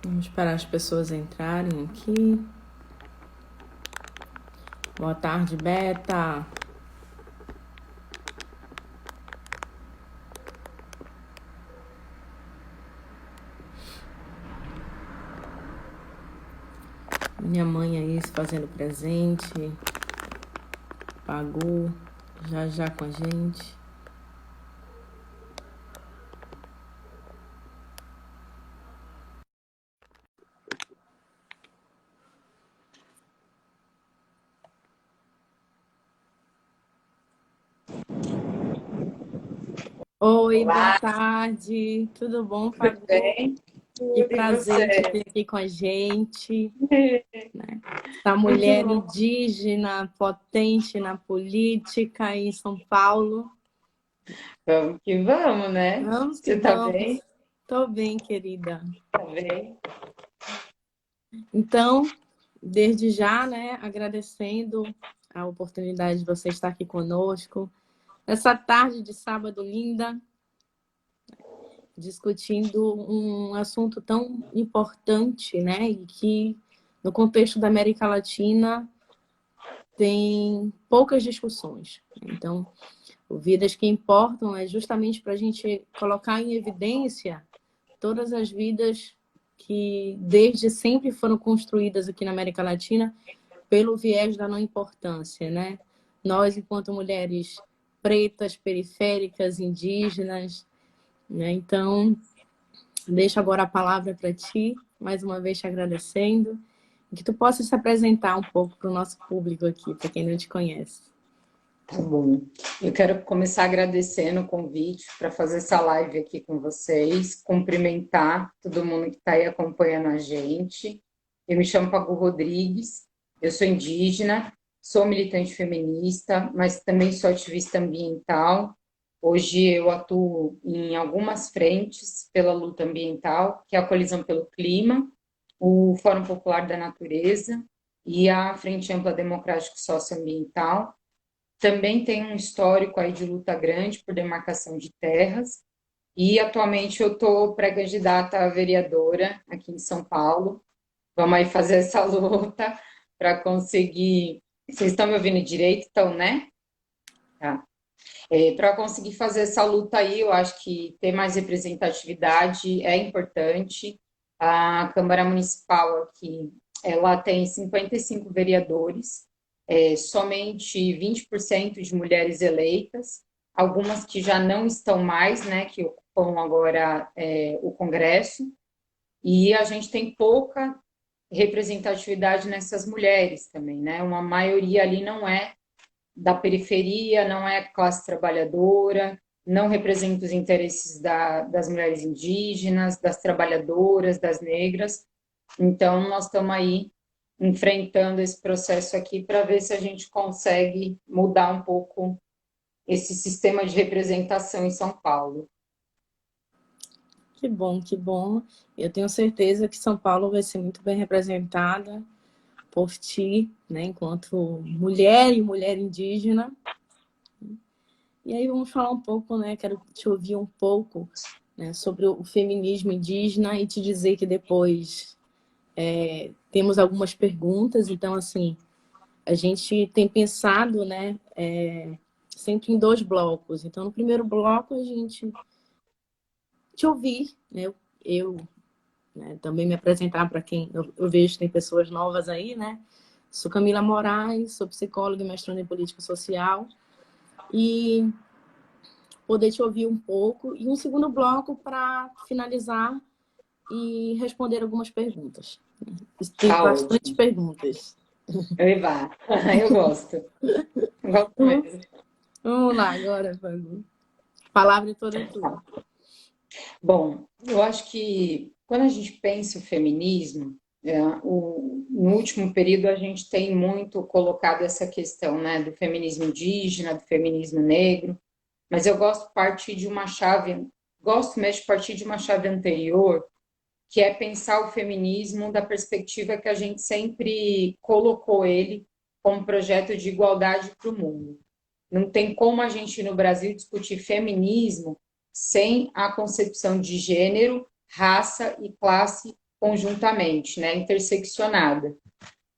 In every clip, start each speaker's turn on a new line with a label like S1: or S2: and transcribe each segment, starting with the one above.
S1: Vamos esperar as pessoas entrarem aqui. Boa tarde, Beta. Minha mãe aí se fazendo presente. Pagou já já com a gente. Oi, boa
S2: Olá,
S1: tarde. Tudo bom,
S2: tudo
S1: Pagu?
S2: bem?
S1: Que
S2: Tudo e
S1: prazer te
S2: você?
S1: ter aqui com a gente, né? Essa
S2: Muito
S1: mulher
S2: bom.
S1: indígena, potente na política em São Paulo.
S2: Vamos que vamos, né?
S1: Vamos que
S2: Você tá bem?
S1: vamos. Tô bem, querida.
S2: Tá bem?
S1: Então, desde já, né, agradecendo a oportunidade de você estar aqui conosco, essa tarde de sábado linda, discutindo um assunto tão importante, né, e que no contexto da América Latina tem poucas discussões. Então, o Vidas que Importam é justamente para a gente colocar em evidência todas as vidas que desde sempre foram construídas aqui na América Latina pelo viés da não importância, né? Nós, enquanto mulheres pretas, periféricas, indígenas, né? Então, deixo agora a palavra para ti, mais uma vez te agradecendo, e que tu possa se apresentar um pouco para o nosso público aqui, para quem não te conhece.
S2: Tá bom. Eu quero começar agradecendo o convite para fazer essa live aqui com vocês, cumprimentar todo mundo que está aí acompanhando a gente. Eu me chamo Pagu Rodrigues, eu sou indígena, sou militante feminista, mas também sou ativista ambiental. Hoje eu atuo em algumas frentes pela luta ambiental, que é a Coalizão pelo Clima, o Fórum Popular da Natureza e a Frente Ampla Democrático Socioambiental. Também tem um histórico aí de luta grande por demarcação de terras. E atualmente eu estou pré-candidata a vereadora aqui em São Paulo. Vamos aí fazer essa luta para conseguir. Vocês estão me ouvindo direito, então, né? Tá. Para conseguir fazer essa luta aí, eu acho que ter mais representatividade é importante. A Câmara Municipal aqui, ela tem 55 vereadores, somente 20% de mulheres eleitas, algumas que já não estão mais, né, que ocupam agora o Congresso, e a gente tem pouca representatividade nessas mulheres também, né? Uma maioria ali não é da periferia, não é classe trabalhadora, não representa os interesses das mulheres indígenas, das trabalhadoras, das negras. Então, nós estamos aí enfrentando esse processo aqui para ver se a gente consegue mudar um pouco esse sistema de representação em São Paulo.
S1: Que bom, que bom. Eu tenho certeza que São Paulo vai ser muito bem representada por ti, né, enquanto mulher e mulher indígena. E aí vamos falar um pouco, né, quero te ouvir um pouco, né, sobre o feminismo indígena e te dizer que depois temos algumas perguntas. Então, assim, a gente tem pensado, né, sempre em dois blocos. Então, no primeiro bloco, a gente te ouvir, né, eu né, também me apresentar para quem eu vejo que tem pessoas novas aí, né? Sou Camila Moraes, sou psicóloga e mestranda em política social e poder te ouvir um pouco e um segundo bloco para finalizar e responder algumas perguntas. Tem
S2: Tá
S1: bastante
S2: ótimo.
S1: perguntas.
S2: Eva, eu gosto. Gosto
S1: Então,
S2: mesmo.
S1: vamos lá agora, Fagu. A palavra é toda tua.
S2: Bom, eu acho que quando a gente pensa o feminismo, no último período a gente tem muito colocado essa questão, né, do feminismo indígena, do feminismo negro, mas eu gosto de partir de uma chave, gosto mesmo de partir de uma chave anterior, que é pensar o feminismo da perspectiva que a gente sempre colocou ele como projeto de igualdade para o mundo. Não tem como a gente no Brasil discutir feminismo sem a concepção de gênero, raça e classe conjuntamente, né, interseccionada.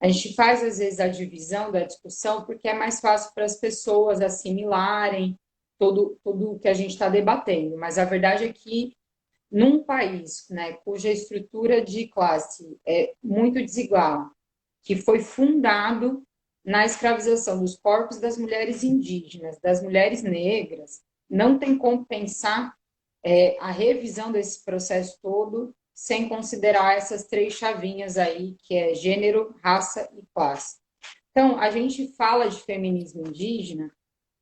S2: A gente faz, às vezes, a divisão da discussão porque é mais fácil para as pessoas assimilarem tudo o que a gente está debatendo, mas a verdade é que num país, né, cuja estrutura de classe é muito desigual, que foi fundado na escravização dos corpos das mulheres indígenas, das mulheres negras, não tem como pensar a revisão desse processo todo sem considerar essas três chavinhas aí, que é gênero, raça e classe. Então, a gente fala de feminismo indígena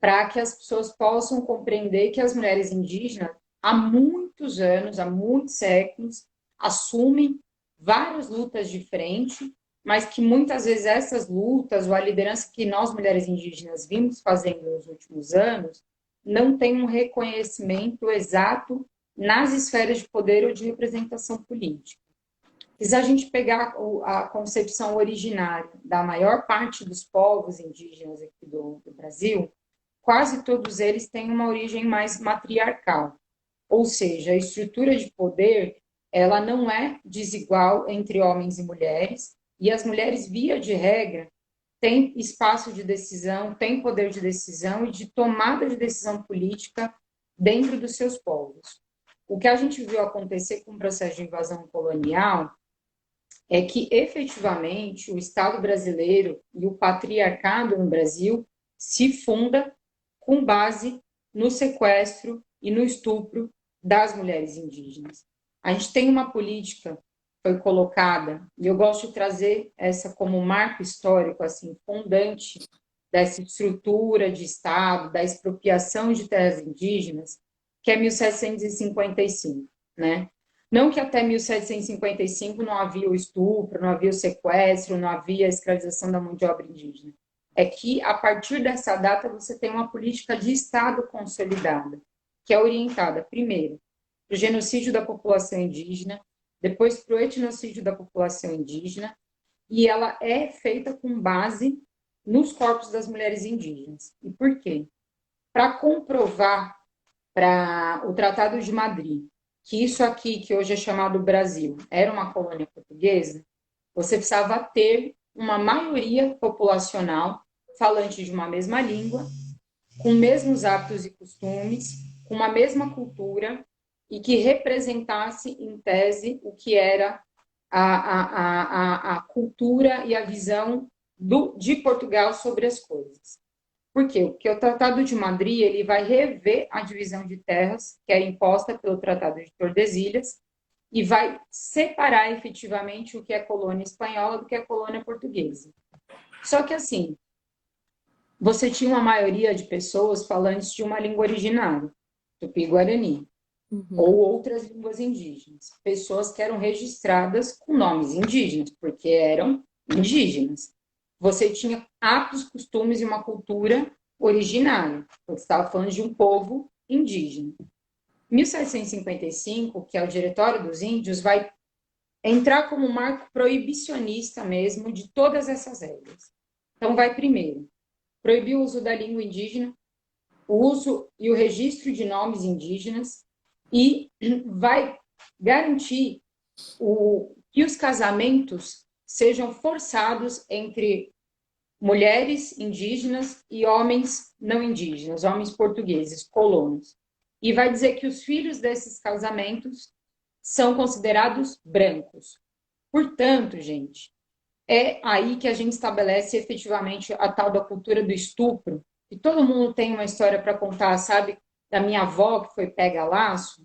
S2: para que as pessoas possam compreender que as mulheres indígenas, há muitos anos, há muitos séculos, assumem várias lutas diferentes, mas que muitas vezes essas lutas, ou a liderança que nós, mulheres indígenas, vimos fazendo nos últimos anos, não tem um reconhecimento exato nas esferas de poder ou de representação política. E se a gente pegar a concepção originária da maior parte dos povos indígenas aqui do Brasil, quase todos eles têm uma origem mais matriarcal. Ou seja, a estrutura de poder, ela não é desigual entre homens e mulheres, e as mulheres, via de regra, têm espaço de decisão, têm poder de decisão e de tomada de decisão política dentro dos seus povos. O que a gente viu acontecer com o processo de invasão colonial é que, efetivamente, o Estado brasileiro e o patriarcado no Brasil se funda com base no sequestro e no estupro das mulheres indígenas. A gente tem uma política que foi colocada, e eu gosto de trazer essa como marco histórico, assim, fundante dessa estrutura de Estado, da expropriação de terras indígenas, que é 1755, né? Não que até 1755 não havia o estupro, não havia o sequestro, não havia a escravização da mão de obra indígena. É que, a partir dessa data, você tem uma política de Estado consolidada, que é orientada, primeiro, para o genocídio da população indígena, depois para o etnocídio da população indígena, e ela é feita com base nos corpos das mulheres indígenas. E por quê? Para comprovar para o Tratado de Madrid que isso aqui, que hoje é chamado Brasil, era uma colônia portuguesa, você precisava ter uma maioria populacional falante de uma mesma língua, com mesmos hábitos e costumes, com uma mesma cultura e que representasse, em tese, o que era a cultura e a visão de Portugal sobre as coisas. Por quê? Porque o Tratado de Madrid ele vai rever a divisão de terras que era imposta pelo Tratado de Tordesilhas e vai separar efetivamente o que é colônia espanhola do que é colônia portuguesa. Só que assim, você tinha uma maioria de pessoas falantes de uma língua originária, Tupi-Guarani, ou outras línguas indígenas, pessoas que eram registradas com nomes indígenas, porque eram indígenas. Você tinha hábitos, costumes e uma cultura originária. Você estava falando de um povo indígena. 1755, que é o Diretório dos Índios, vai entrar como marco proibicionista mesmo de todas essas regras. Então, vai primeiro proibir o uso da língua indígena, o uso e o registro de nomes indígenas e vai garantir que os casamentos sejam forçados entre mulheres indígenas e homens não indígenas, homens portugueses, colonos. E vai dizer que os filhos desses casamentos são considerados brancos. Portanto, gente, é aí que a gente estabelece efetivamente a tal da cultura do estupro. E todo mundo tem uma história para contar, sabe? Da minha avó que foi pega a laço.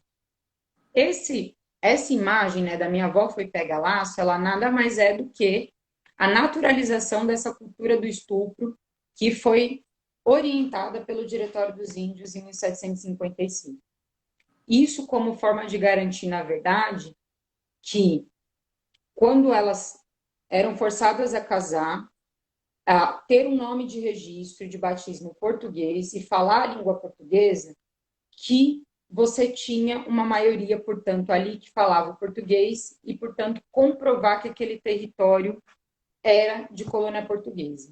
S2: Essa imagem, né, da minha avó foi pega a laço, ela nada mais é do que a naturalização dessa cultura do estupro que foi orientada pelo Diretório dos Índios em 1755. Isso como forma de garantir, na verdade, que quando elas eram forçadas a casar, a ter um nome de registro de batismo português e falar a língua portuguesa, que você tinha uma maioria, portanto, ali que falava português e, portanto, comprovar que aquele território era de colônia portuguesa.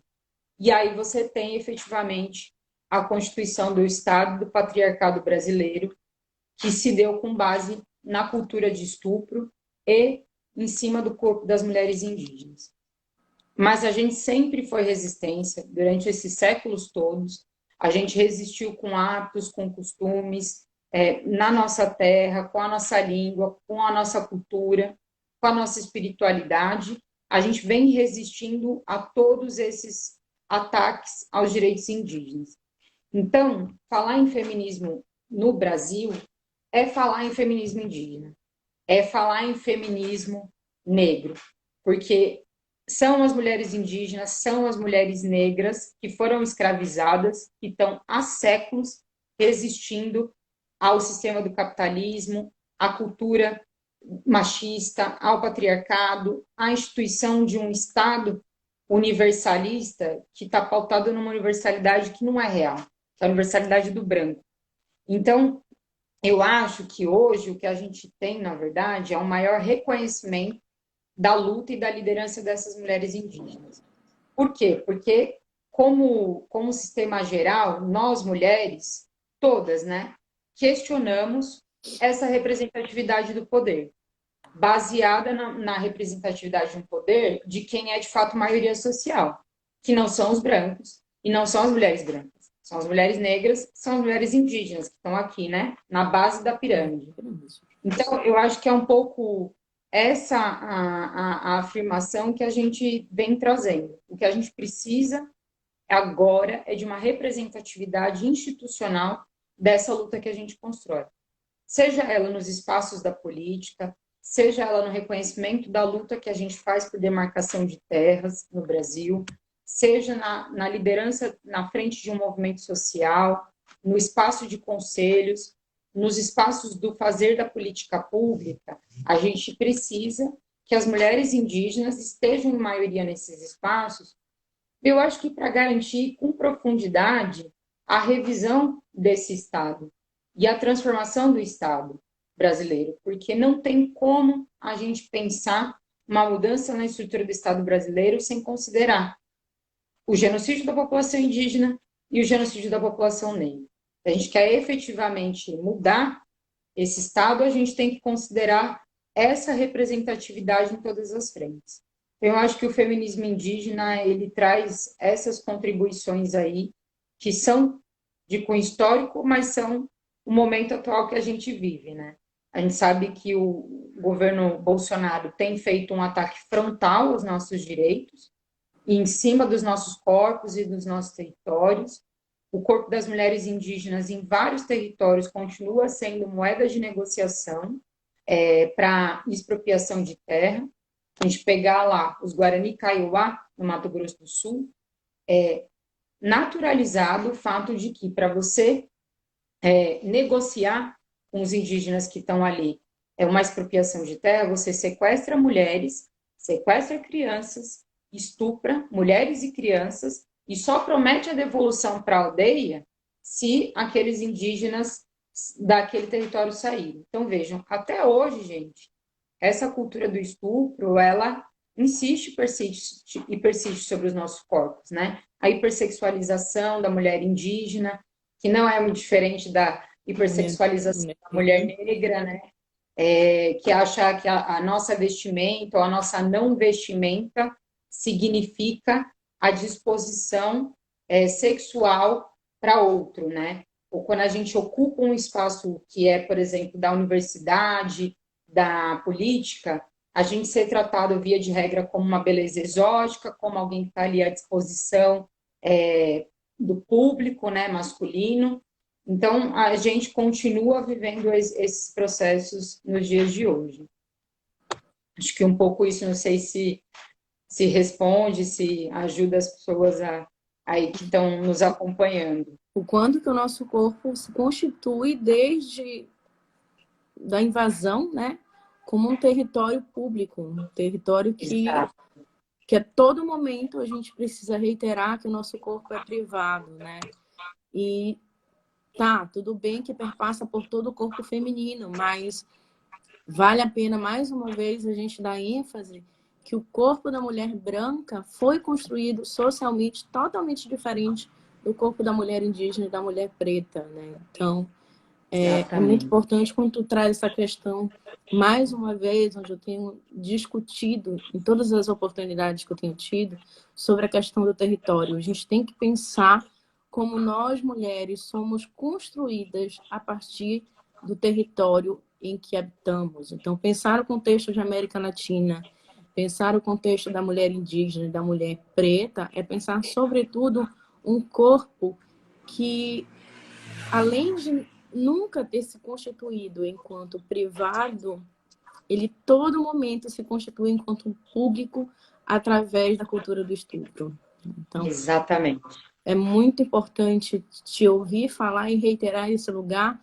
S2: E aí você tem, efetivamente, a Constituição do Estado do Patriarcado Brasileiro, que se deu com base na cultura de estupro e em cima do corpo das mulheres indígenas. Mas a gente sempre foi resistência durante esses séculos todos. A gente resistiu com hábitos, com costumes, na nossa terra, com a nossa língua, com a nossa cultura, com a nossa espiritualidade. A gente vem resistindo a todos esses ataques aos direitos indígenas. Então, falar em feminismo no Brasil é falar em feminismo indígena, é falar em feminismo negro, porque são as mulheres indígenas, são as mulheres negras que foram escravizadas, que estão há séculos resistindo ao sistema do capitalismo, à cultura machista, ao patriarcado, à instituição de um Estado universalista que está pautado numa universalidade que não é real, que é a universalidade do branco. Então, eu acho que hoje o que a gente tem, na verdade, é um maior reconhecimento da luta e da liderança dessas mulheres indígenas. Por quê? Porque, como sistema geral, nós mulheres, todas, né, questionamos essa representatividade do poder, baseada na representatividade de um poder de quem é de fato maioria social, que não são os brancos e não são as mulheres brancas. São as mulheres negras, são as mulheres indígenas que estão aqui, né, na base da pirâmide. Então, eu acho que é um pouco essa a afirmação que a gente vem trazendo. O que a gente precisa agora é de uma representatividade institucional dessa luta que a gente constrói. Seja ela nos espaços da política, seja ela no reconhecimento da luta que a gente faz por demarcação de terras no Brasil, seja na liderança na frente de um movimento social, no espaço de conselhos, nos espaços do fazer da política pública, a gente precisa que as mulheres indígenas estejam em maioria nesses espaços. Eu acho que para garantir com profundidade a revisão desse Estado e a transformação do Estado brasileiro, porque não tem como a gente pensar uma mudança na estrutura do Estado brasileiro sem considerar o genocídio da população indígena e o genocídio da população negra. Se a gente quer efetivamente mudar esse Estado, a gente tem que considerar essa representatividade em todas as frentes. Eu acho que o feminismo indígena, ele traz essas contribuições aí, que são de cunho histórico, mas são o momento atual que a gente vive, né? A gente sabe que o governo Bolsonaro tem feito um ataque frontal aos nossos direitos, em cima dos nossos corpos e dos nossos territórios. O corpo das mulheres indígenas em vários territórios continua sendo moeda de negociação para expropriação de terra. A gente pegar lá os Guarani Kaiowá, no Mato Grosso do Sul, é naturalizado o fato de que para você negociar com os indígenas que estão ali uma expropriação de terra, você sequestra mulheres, sequestra crianças, estupra mulheres e crianças e só promete a devolução para a aldeia se aqueles indígenas daquele território saírem. Então, vejam, até hoje, gente, essa cultura do estupro, ela insiste e persiste sobre os nossos corpos, né? A hipersexualização da mulher indígena, que não é muito diferente da hipersexualização da mulher negra, né? Que acha que a nossa vestimenta ou a nossa não vestimenta significa a disposição sexual para outro, né? Ou quando a gente ocupa um espaço que é, por exemplo, da universidade, da política, a gente ser tratado, via de regra, como uma beleza exótica, como alguém que está ali à disposição do público, né, masculino. Então, a gente continua vivendo esses processos nos dias de hoje. Acho que um pouco isso, não sei se responde, se ajuda as pessoas aí que estão nos acompanhando.
S1: O quanto que o nosso corpo se constitui desde da invasão, né, como um território público, um território que a todo momento a gente precisa reiterar que o nosso corpo é privado, né? E tá, tudo bem que perpassa por todo o corpo feminino, mas vale a pena, mais uma vez, a gente dar ênfase que o corpo da mulher branca foi construído socialmente totalmente diferente do corpo da mulher indígena e da mulher preta, né? Então, É muito
S2: Exatamente.
S1: importante quando tu traz essa questão, mais uma vez, onde eu tenho discutido, em todas as oportunidades que eu tenho tido, sobre a questão do território. A gente tem que pensar como nós, mulheres, somos construídas a partir do território em que habitamos. Então, pensar o contexto de América Latina, pensar o contexto da mulher indígena e da mulher preta, é pensar, sobretudo, um corpo que, além de nunca ter se constituído enquanto privado, ele todo momento se constitui enquanto público através da cultura do estupro. Então,
S2: Exatamente.
S1: é muito importante te ouvir falar e reiterar esse lugar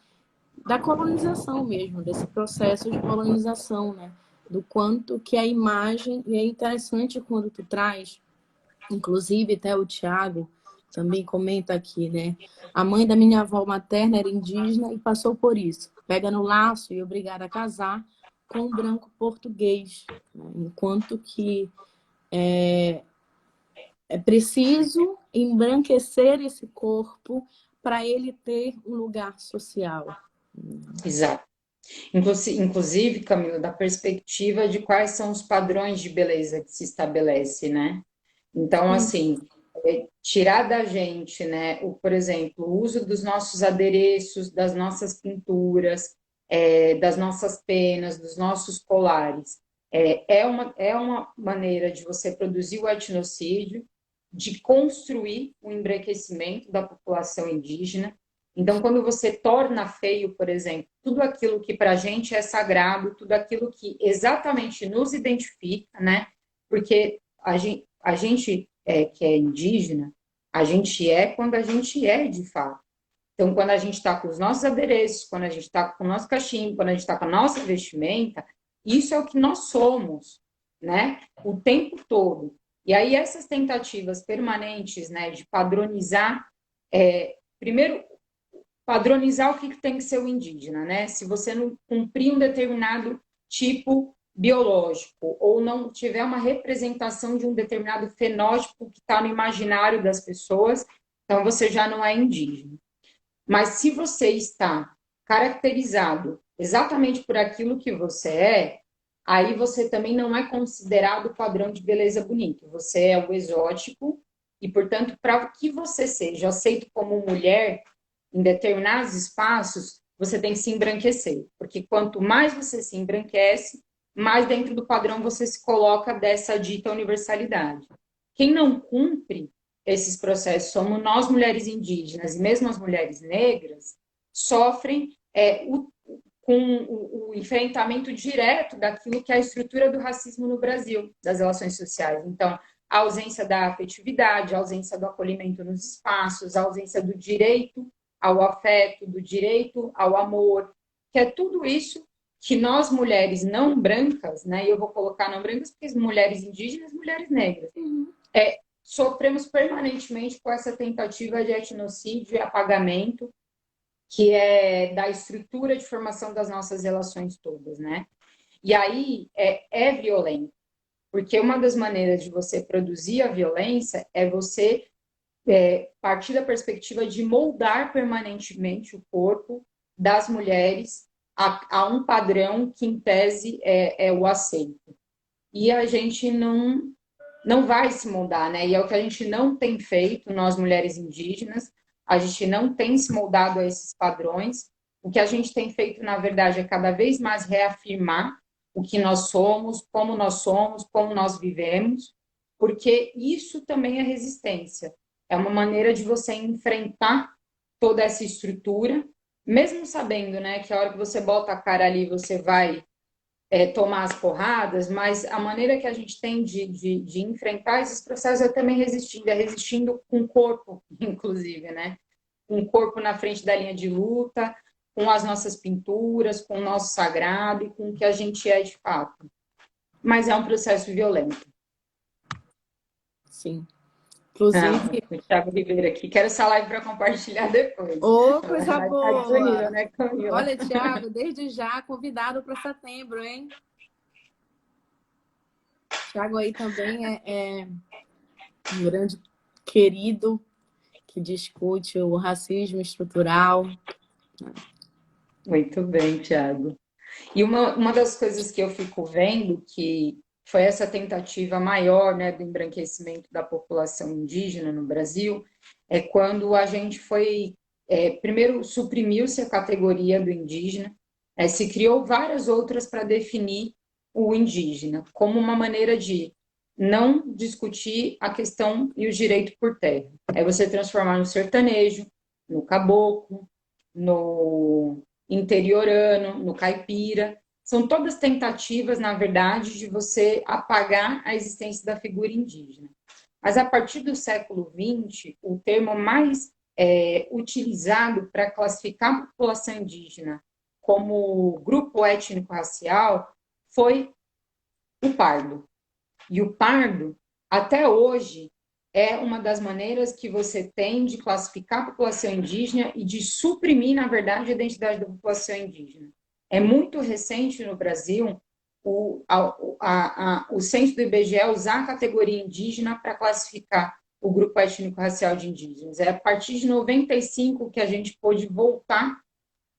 S1: da colonização mesmo, desse processo de colonização, né? Do quanto que a imagem, e é interessante quando tu traz, inclusive até o Tiago também comenta aqui, né? A mãe da minha avó materna era indígena e passou por isso. Pega no laço e é obrigada a casar com um branco português, né? Enquanto que é preciso embranquecer esse corpo para ele ter um lugar social.
S2: Exato. Inclusive, Camila, da perspectiva de quais são os padrões de beleza que se estabelece, né? Então,
S1: Sim,
S2: assim, tirar da gente, né, por exemplo, o uso dos nossos adereços, das nossas pinturas, das nossas penas, dos nossos colares, é uma maneira de você produzir o etnocídio, de construir o embranquecimento da população indígena. Então, quando você torna feio, por exemplo, tudo aquilo que para a gente é sagrado, tudo aquilo que exatamente nos identifica, né? Porque a gente que é indígena, a gente é quando a gente é de fato. Então, quando a gente está com os nossos adereços, quando a gente está com o nosso cachimbo, quando a gente está com a nossa vestimenta, isso é o que nós somos, né? O tempo todo. E aí, essas tentativas permanentes, né, de padronizar, primeiro, padronizar o que tem que ser o indígena, né? Se você não cumprir um determinado tipo biológico ou não tiver uma representação de um determinado fenótipo que está no imaginário das pessoas, então você já não é indígena. Mas se você está caracterizado exatamente por aquilo que você é, aí você também não é considerado padrão de beleza bonito. Você é o exótico e, portanto, para que você seja aceito como mulher em determinados espaços, você tem que se embranquecer, porque quanto mais você se embranquece, mais dentro do padrão você se coloca dessa dita universalidade. Quem não cumpre esses processos, somos nós, mulheres indígenas, e mesmo as mulheres negras, sofrem com o enfrentamento direto daquilo que é a estrutura do racismo no Brasil, das relações sociais. Então, a ausência da afetividade, a ausência do acolhimento nos espaços, a ausência do direito ao afeto, do direito ao amor, que é tudo isso que nós, mulheres não brancas, né, e eu vou colocar não brancas porque mulheres indígenas, mulheres negras, sofremos permanentemente com essa tentativa de etnocídio e apagamento, que é da estrutura de formação das nossas relações todas, né? E aí é violento, porque uma das maneiras de você produzir a violência é você partir da perspectiva de moldar permanentemente o corpo das mulheres a um padrão que, em tese, é o aceito. E a gente não vai se moldar, né? E é o que a gente não tem feito, nós mulheres indígenas, a gente não tem se moldado a esses padrões. O que a gente tem feito, na verdade, é cada vez mais reafirmar o que nós somos, como nós vivemos, porque isso também é resistência. É uma maneira de você enfrentar toda essa estrutura, mesmo sabendo, né, que a hora que você bota a cara ali, você vai tomar as porradas, mas a maneira que a gente tem de enfrentar esses processos é também resistindo com o corpo, inclusive, né? Com o corpo na frente da linha de luta, com as nossas pinturas, com o nosso sagrado e com o que a gente é de fato. Mas é um processo violento.
S1: sim.
S2: Ah,
S1: Inclusive,
S2: o Thiago Ribeiro aqui. Quero essa live para compartilhar depois.
S1: ô,
S2: Vai
S1: coisa
S2: ficar disponível,
S1: boa!
S2: né, Camila?
S1: Olha, Thiago, desde já convidado para setembro, hein? Thiago aí também é um grande querido que discute o racismo estrutural.
S2: Muito bem, Tiago. E uma das coisas que eu fico vendo que foi essa tentativa maior, né, do embranquecimento da população indígena no Brasil, é quando a gente foi, primeiro suprimiu-se a categoria do indígena, se criou várias outras para definir o indígena, como uma maneira de não discutir a questão e o direito por terra. É você transformar no sertanejo, no caboclo, no interiorano, no caipira. São todas tentativas, na verdade, de você apagar a existência da figura indígena. Mas a partir do século XX, o termo mais utilizado para classificar a população indígena como grupo étnico-racial foi o pardo. E o pardo, até hoje, é uma das maneiras que você tem de classificar a população indígena e de suprimir, na verdade, a identidade da população indígena. É muito recente no Brasil o censo do IBGE usar a categoria indígena para classificar o grupo étnico-racial de indígenas. É a partir de 95 que a gente pôde voltar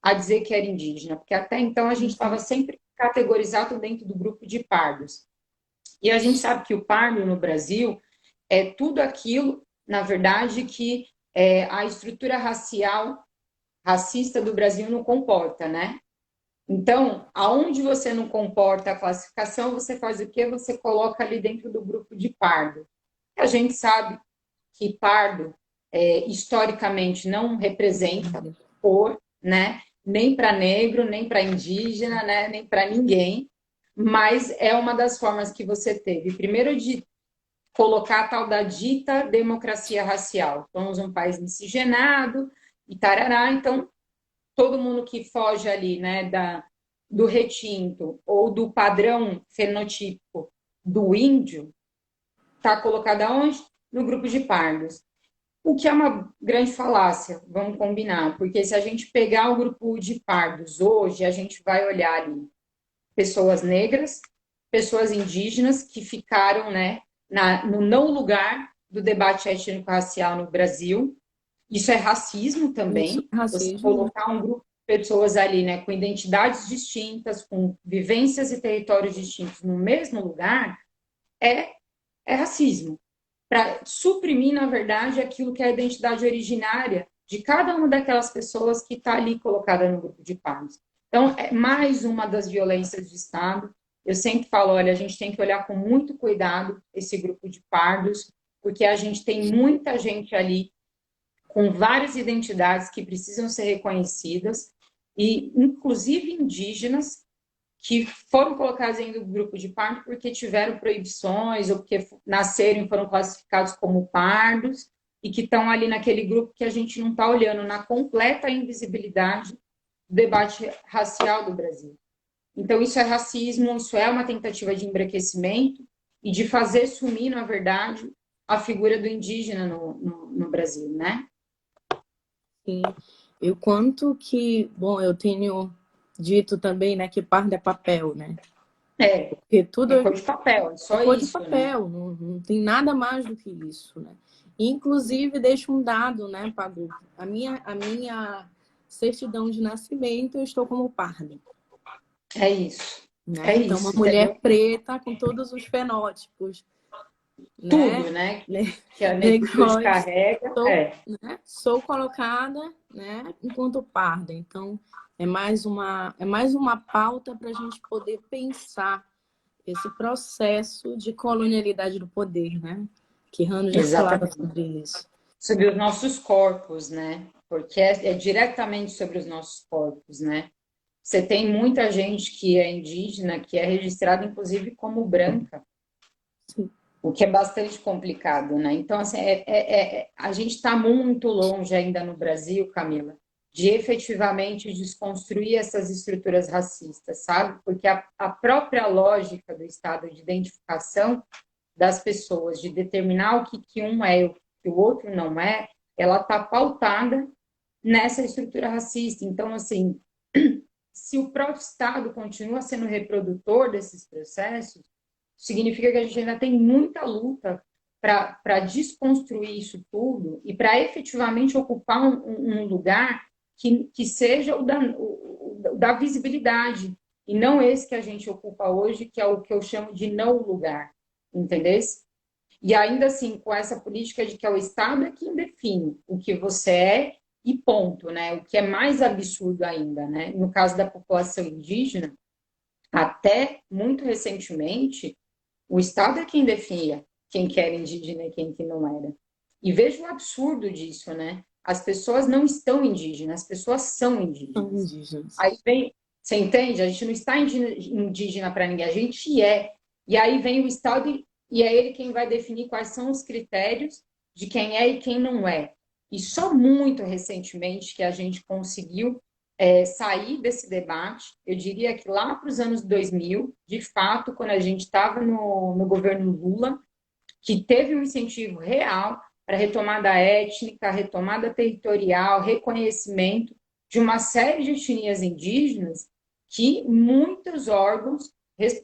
S2: a dizer que era indígena, porque até então a gente estava sempre categorizado dentro do grupo de pardos. E a gente sabe que o pardo no Brasil é tudo aquilo, na verdade, que a estrutura racial, racista do Brasil não comporta, né? Então, aonde você não comporta a classificação, você faz o quê? Você coloca ali dentro do grupo de pardo. A gente sabe que pardo, historicamente, não representa cor, né? Nem para negro, nem para indígena, né? Nem para ninguém. Mas é uma das formas que você teve, primeiro, de colocar a tal da dita democracia racial. Somos um país miscigenado e tarará, então todo mundo que foge ali, né, do retinto ou do padrão fenotípico do índio está colocado aonde? No grupo de pardos. O que é uma grande falácia, vamos combinar, porque se a gente pegar o grupo de pardos hoje, a gente vai olhar ali pessoas negras, pessoas indígenas que ficaram, né, no não lugar do debate étnico-racial no Brasil. Isso é racismo
S1: Isso
S2: também.
S1: é
S2: Você
S1: racismo.
S2: colocar um grupo de pessoas ali, né, com identidades distintas, com vivências e territórios distintos no mesmo lugar, é, é racismo. Para suprimir, na verdade, aquilo que é a identidade originária de cada uma daquelas pessoas que está ali colocada no grupo de pares. Então, é mais uma das violências de Estado. Eu sempre falo, olha, a gente tem que olhar com muito cuidado esse grupo de pardos, porque a gente tem muita gente ali com várias identidades que precisam ser reconhecidas, e inclusive indígenas, que foram colocados em grupo de pardo porque tiveram proibições ou porque nasceram e foram classificados como pardos e que estão ali naquele grupo que a gente não está olhando na completa invisibilidade do debate racial do Brasil. Então, isso é racismo, isso é uma tentativa de embranquecimento e de fazer sumir, na verdade, a figura do indígena no Brasil, né?
S1: Sim. E o quanto que, bom, eu tenho dito também, né, que pardo é papel, né? Porque tudo
S2: É cor de papel, é
S1: é
S2: só
S1: cor de
S2: isso, né?
S1: papel, não tem nada mais do que isso, né? Inclusive, deixo um dado, né, Pagu? A minha certidão de nascimento, eu estou como pardo,
S2: É isso.
S1: né?
S2: É
S1: Então, uma
S2: isso,
S1: mulher
S2: entendeu?
S1: preta com todos os fenótipos, né?
S2: Tudo, né?
S1: Ne-
S2: Que a negritude
S1: Negóis,
S2: carrega.
S1: sou, né? Sou colocada, né, enquanto parda. Então, é mais uma pauta para a gente poder pensar esse processo de colonialidade do poder, né? Que Rano já falava
S2: Exatamente.
S1: sobre isso.
S2: Sobre os nossos corpos, né? Porque é diretamente sobre os nossos corpos, né? Você tem muita gente que é indígena, que é registrada, inclusive, como branca,
S1: Sim,
S2: o que é bastante complicado, né? Então, assim, a gente está muito longe ainda no Brasil, Camila, de efetivamente desconstruir essas estruturas racistas, sabe? Porque a própria lógica do estado de identificação das pessoas, de determinar o que um é e o que o outro não é, ela está pautada nessa estrutura racista. Então, assim, se o próprio Estado continua sendo reprodutor desses processos, significa que a gente ainda tem muita luta para desconstruir isso tudo e para efetivamente ocupar um lugar que seja o da visibilidade, e não esse que a gente ocupa hoje, que é o que eu chamo de não lugar, entendeu? E ainda assim, com essa política de que é o Estado é quem define o que você é e ponto, né? O que é mais absurdo ainda, né? No caso da população indígena, até muito recentemente, o Estado é quem definia quem que era indígena e quem que não era. E veja o absurdo disso, né? As pessoas não estão indígenas, as pessoas são
S1: São
S2: indígenas.
S1: indígenas.
S2: Aí vem, você entende? A gente não está indígena para ninguém, a gente é. E aí vem o Estado e é ele quem vai definir quais são os critérios de quem é e quem não é. E só muito recentemente que a gente conseguiu sair desse debate. Eu diria que lá para os anos 2000, de fato, quando a gente estava no governo Lula, que teve um incentivo real para a retomada étnica, retomada territorial, reconhecimento de uma série de etnias indígenas que muitos órgãos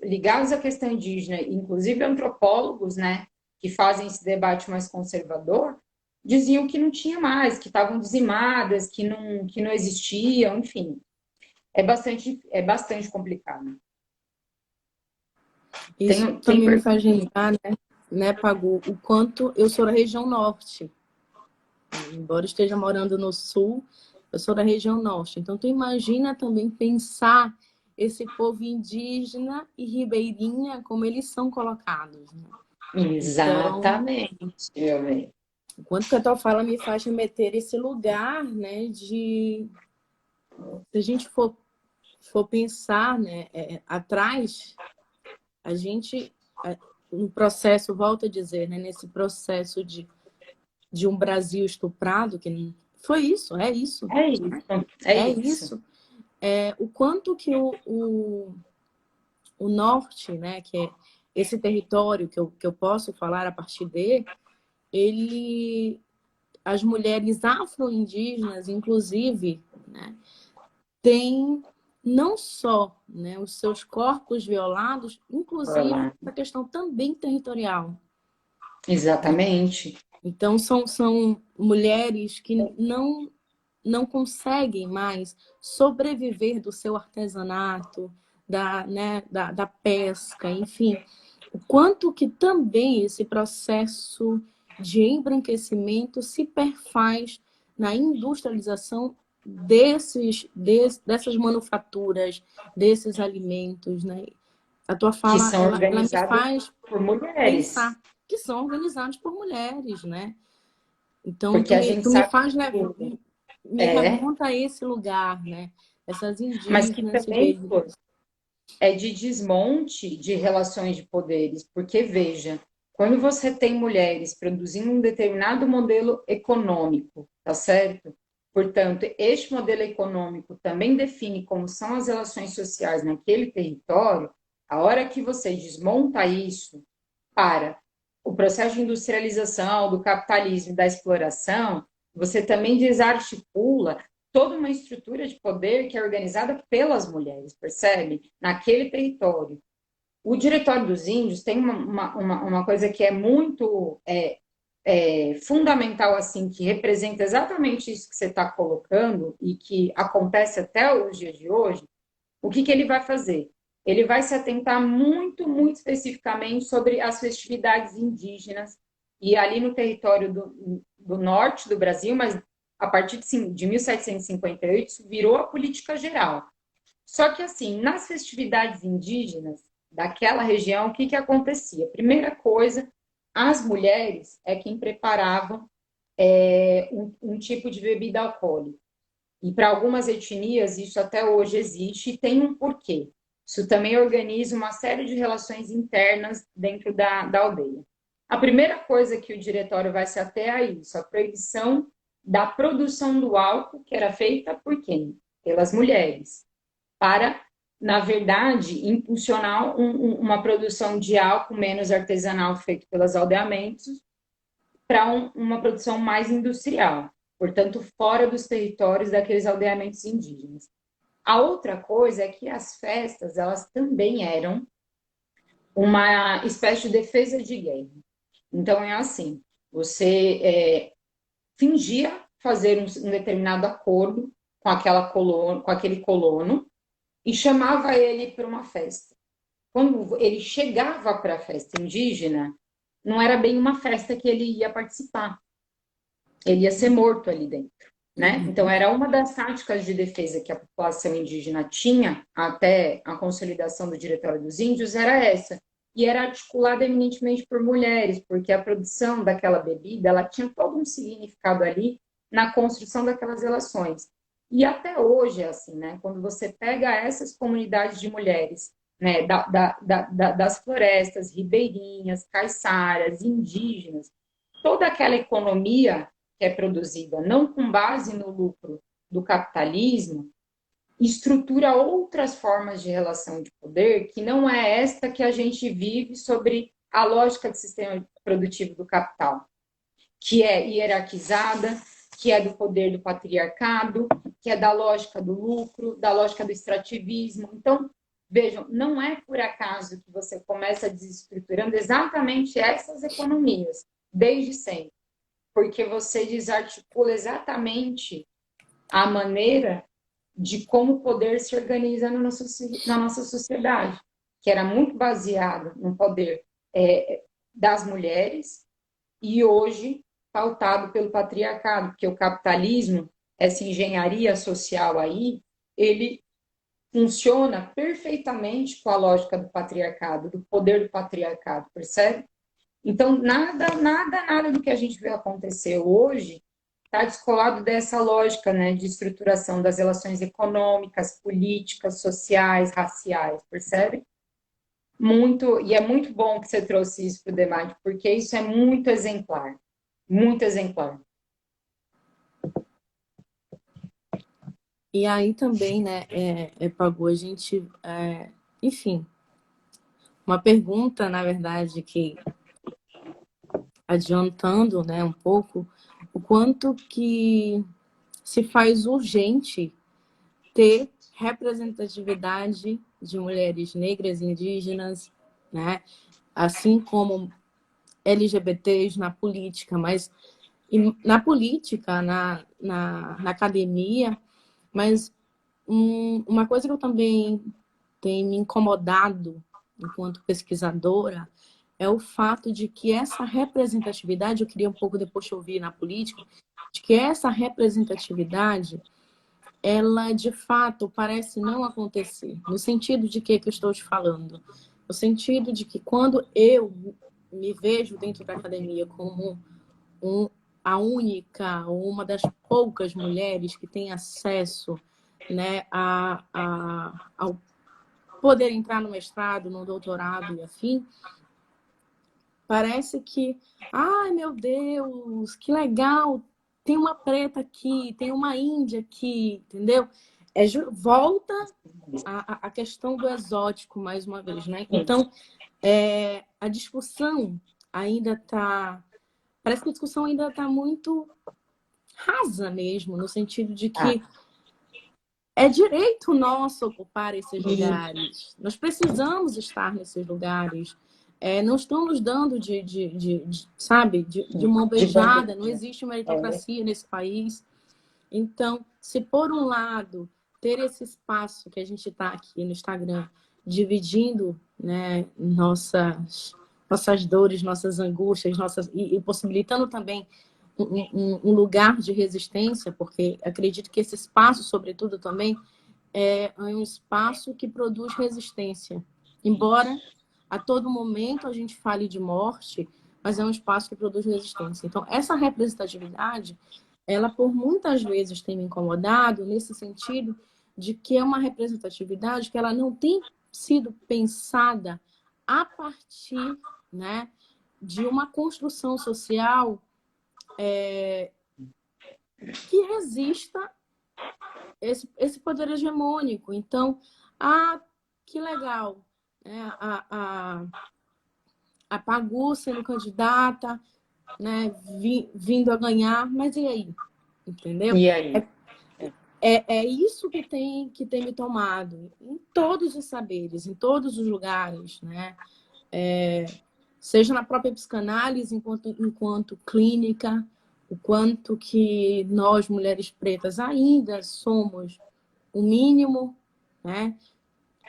S2: ligados à questão indígena, inclusive antropólogos, né, que fazem esse debate mais conservador, diziam que não tinha mais, que estavam dizimadas, que não existiam, enfim. É bastante complicado.
S1: Isso
S2: Tem
S1: também me faz lembrar, né, Pagu, o quanto eu sou da região norte. Embora esteja morando no sul, eu sou da região norte. Então, tu imagina também pensar esse povo indígena e ribeirinha, como eles são colocados, né? Então,
S2: Exatamente, meu bem.
S1: o quanto que a tua fala me faz remeter esse lugar, né, de... Se a gente for pensar, né, atrás, a gente, no processo, volto a dizer, né, nesse processo de um Brasil estuprado, que não... Foi isso, é isso.
S2: É isso, é
S1: É
S2: isso.
S1: isso. O quanto que o norte, né, que é esse território que eu posso falar a partir dele, ele, as mulheres afro-indígenas, inclusive, né, têm não só, né, os seus corpos violados, inclusive
S2: Olá.
S1: a questão também territorial.
S2: Exatamente.
S1: Então, são mulheres que não conseguem mais sobreviver do seu artesanato, da pesca, enfim. O quanto que também esse processo de embranquecimento se perfaz na industrialização dessas manufaturas, desses alimentos, né? A tua
S2: Que
S1: fala,
S2: são
S1: ela me
S2: organizadas
S1: faz
S2: por mulheres.
S1: pensar que são organizados por mulheres, né? Então,
S2: Porque a gente
S1: tu me
S2: sabe
S1: faz,
S2: que
S1: me
S2: é,
S1: remonta a esse lugar, né? Essas
S2: mas que
S1: indígenas
S2: também
S1: ribeirinhas.
S2: é de desmonte de relações de poderes. Porque, veja, quando você tem mulheres produzindo um determinado modelo econômico, tá certo? Portanto, este modelo econômico também define como são as relações sociais naquele território. A hora que você desmonta isso para o processo de industrialização, do capitalismo e da exploração, você também desarticula toda uma estrutura de poder que é organizada pelas mulheres, percebe? Naquele território. O Diretório dos Índios tem uma coisa que é muito fundamental, assim, que representa exatamente isso que você está colocando e que acontece até os dias de hoje. O que ele vai fazer? Ele vai se atentar muito, muito especificamente sobre as festividades indígenas e ali no território do norte do Brasil, mas a partir de 1758 isso virou a política geral. Só que assim, nas festividades indígenas daquela região, o que acontecia? Primeira coisa, as mulheres é quem preparavam um tipo de bebida alcoólica. E para algumas etnias isso até hoje existe e tem um porquê. Isso também organiza uma série de relações internas dentro da aldeia. A primeira coisa que o diretório vai se ater a isso, a proibição da produção do álcool, que era feita por quem? Pelas mulheres, para, na verdade, impulsionar uma produção de álcool menos artesanal feito pelos aldeamentos para uma produção mais industrial, portanto, fora dos territórios daqueles aldeamentos indígenas. A outra coisa é que as festas, elas também eram uma espécie de defesa de guerra. Então, é assim, você fingia fazer um determinado acordo com aquele colono, e chamava ele para uma festa. Quando ele chegava para a festa indígena, não era bem uma festa que ele ia participar. Ele ia ser morto ali dentro, né? Então,
S1: Uhum.
S2: era uma das táticas de defesa que a população indígena tinha até a consolidação do Diretório dos Índios, era essa. E era articulada eminentemente por mulheres, porque a produção daquela bebida, ela tinha todo um significado ali na construção daquelas relações. E até hoje é assim, né? Quando você pega essas comunidades de mulheres, né, das florestas ribeirinhas, caiçaras, indígenas, toda aquela economia que é produzida não com base no lucro do capitalismo, estrutura outras formas de relação de poder que não é esta que a gente vive sobre a lógica de sistema produtivo do capital, que é hierarquizada, que é do poder do patriarcado, que é da lógica do lucro, da lógica do extrativismo. Então, vejam, não é por acaso que você começa desestruturando exatamente essas economias, desde sempre, porque você desarticula exatamente a maneira de como o poder se organiza na nossa sociedade, que era muito baseado no poder das mulheres e hoje pautado pelo patriarcado, porque o capitalismo, essa engenharia social aí, ele funciona perfeitamente com a lógica do patriarcado, do poder do patriarcado, percebe? Então, nada do que a gente vê acontecer hoje está descolado dessa lógica, né, de estruturação das relações econômicas, políticas, sociais, raciais, percebe? Muito, e é muito bom que você trouxe isso para o debate, porque isso é muito exemplar, muito exemplar.
S1: E aí também, né, Pagu, a gente, enfim, uma pergunta, na verdade, que adiantando, né, um pouco, o quanto que se faz urgente ter representatividade de mulheres negras e indígenas, né, assim como LGBTs na política, mas na política, na academia, mas uma coisa que eu também tenho me incomodado enquanto pesquisadora é o fato de que essa representatividade, eu queria um pouco depois te ouvir na política, de que essa representatividade, ela de fato parece não acontecer. No sentido de que eu estou te falando? No sentido de que quando eu me vejo dentro da academia como um, a única ou uma das poucas mulheres que tem acesso, né, ao poder entrar no mestrado, no doutorado e afim, parece que, ai meu Deus, que legal, tem uma preta aqui, tem uma índia aqui, entendeu? Volta a questão do exótico mais uma vez, né? Então, a discussão ainda está, parece que a discussão ainda está muito rasa mesmo, no sentido de que é direito nosso ocupar esses lugares. Nós precisamos estar nesses lugares. Não estão nos dando sabe, de mão
S2: De
S1: beijada. Não
S2: bandeja.
S1: existe meritocracia nesse país. Então, se por um lado, ter esse espaço que a gente está aqui no Instagram, dividindo, né, nossas dores, nossas angústias, e possibilitando também um lugar de resistência, porque acredito que esse espaço, sobretudo, também é um espaço que produz resistência. Embora a todo momento a gente fale de morte, mas é um espaço que produz resistência. Então, essa representatividade, ela por muitas vezes tem me incomodado nesse sentido de que é uma representatividade que ela não tem sido pensada a partir, né, de uma construção social que resista esse poder hegemônico. Então, que legal, né? A Pagu sendo candidata, né? Vindo a ganhar, mas e aí? Entendeu?
S2: E aí?
S1: É isso que tem me tomado em todos os saberes, em todos os lugares, né? Seja na própria psicanálise, enquanto clínica, o quanto que nós, mulheres pretas, ainda somos o mínimo, né?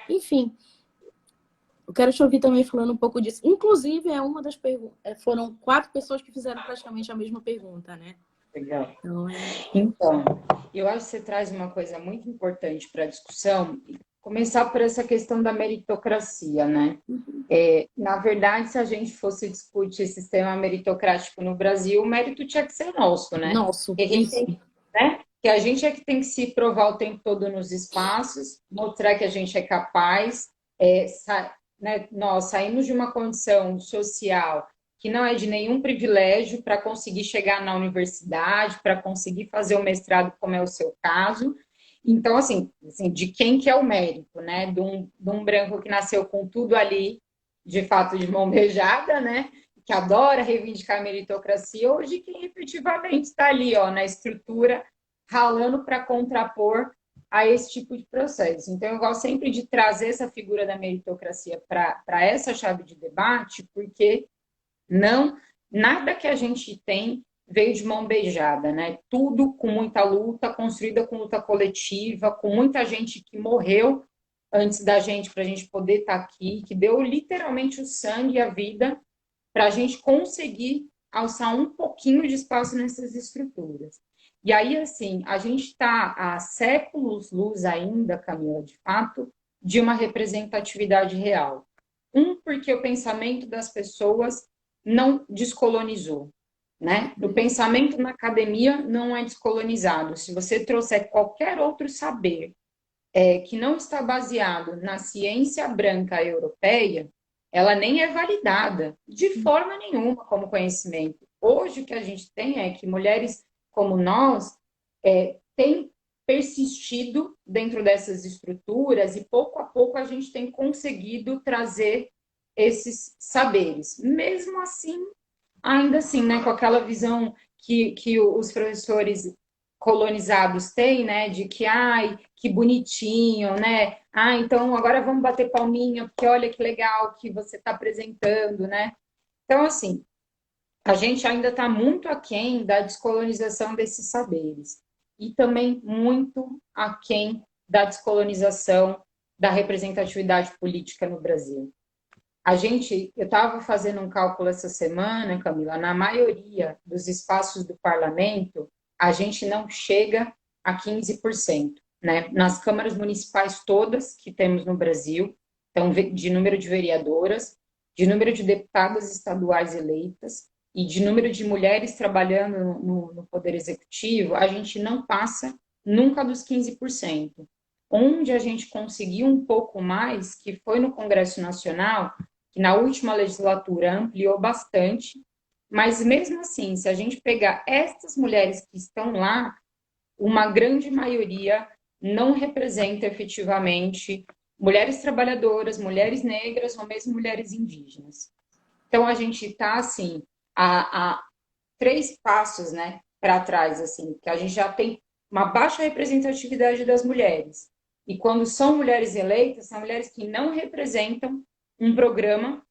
S1: Enfim, eu quero te ouvir também falando um pouco disso. Inclusive, é uma das perguntas. Foram 4 pessoas que fizeram praticamente a mesma pergunta, né?
S2: Legal.
S1: Então,
S2: Então, eu acho que você traz uma coisa muito importante para a discussão, e começar por essa questão da meritocracia, né? Na verdade, se a gente fosse discutir sistema meritocrático no Brasil, o mérito tinha que ser nosso, né?
S1: nosso,
S2: Que a gente
S1: isso.
S2: tem, né? Que a gente é que tem que se provar o tempo todo nos espaços, mostrar que a gente é capaz, né? Nós saímos de uma condição social que não é de nenhum privilégio para conseguir chegar na universidade, para conseguir fazer o mestrado, como é o seu caso. Então, assim, de quem que é o mérito, né? De um branco que nasceu com tudo ali, de fato, de mão beijada, né? Que adora reivindicar a meritocracia, ou de quem efetivamente está ali, ó, na estrutura, ralando para contrapor a esse tipo de processo. Então, eu gosto sempre de trazer essa figura da meritocracia para essa chave de debate, porque não, nada que a gente tem veio de mão beijada, né? Tudo com muita luta, construída com luta coletiva, com muita gente que morreu antes da gente, para a gente poder estar aqui, que deu literalmente o sangue e a vida para a gente conseguir alçar um pouquinho de espaço nessas estruturas. E aí, assim, a gente está há séculos-luz ainda, Camila, de fato, de uma representatividade real. Porque o pensamento das pessoas não descolonizou, né? O pensamento na academia não é descolonizado. Se você trouxer qualquer outro saber que não está baseado na ciência branca europeia, ela nem é validada de forma nenhuma como conhecimento. Hoje o que a gente tem é que mulheres como nós têm persistido dentro dessas estruturas e pouco a pouco a gente tem conseguido trazer esses saberes. Mesmo assim, ainda assim, né, com aquela visão que os professores colonizados têm, né, de que, ai, que bonitinho, né, ah, então agora vamos bater palminha, porque olha que legal que você está apresentando, né. Então, assim, a gente ainda está muito aquém da descolonização desses saberes e também muito aquém da descolonização da representatividade política no Brasil. Eu estava fazendo um cálculo essa semana, Camila, na maioria dos espaços do parlamento, a gente não chega a 15%, né? Nas câmaras municipais todas que temos no Brasil, então, de número de vereadoras, de número de deputadas estaduais eleitas e de número de mulheres trabalhando no Poder Executivo, a gente não passa nunca dos 15%. Onde a gente conseguiu um pouco mais, que foi no Congresso Nacional, que na última legislatura ampliou bastante, mas mesmo assim, se a gente pegar estas mulheres que estão lá, uma grande maioria não representa efetivamente mulheres trabalhadoras, mulheres negras ou mesmo mulheres indígenas. Então a gente está assim a 3 passos, né, para trás, assim, que a gente já tem uma baixa representatividade das mulheres. E quando são mulheres eleitas, são mulheres que não representam um programa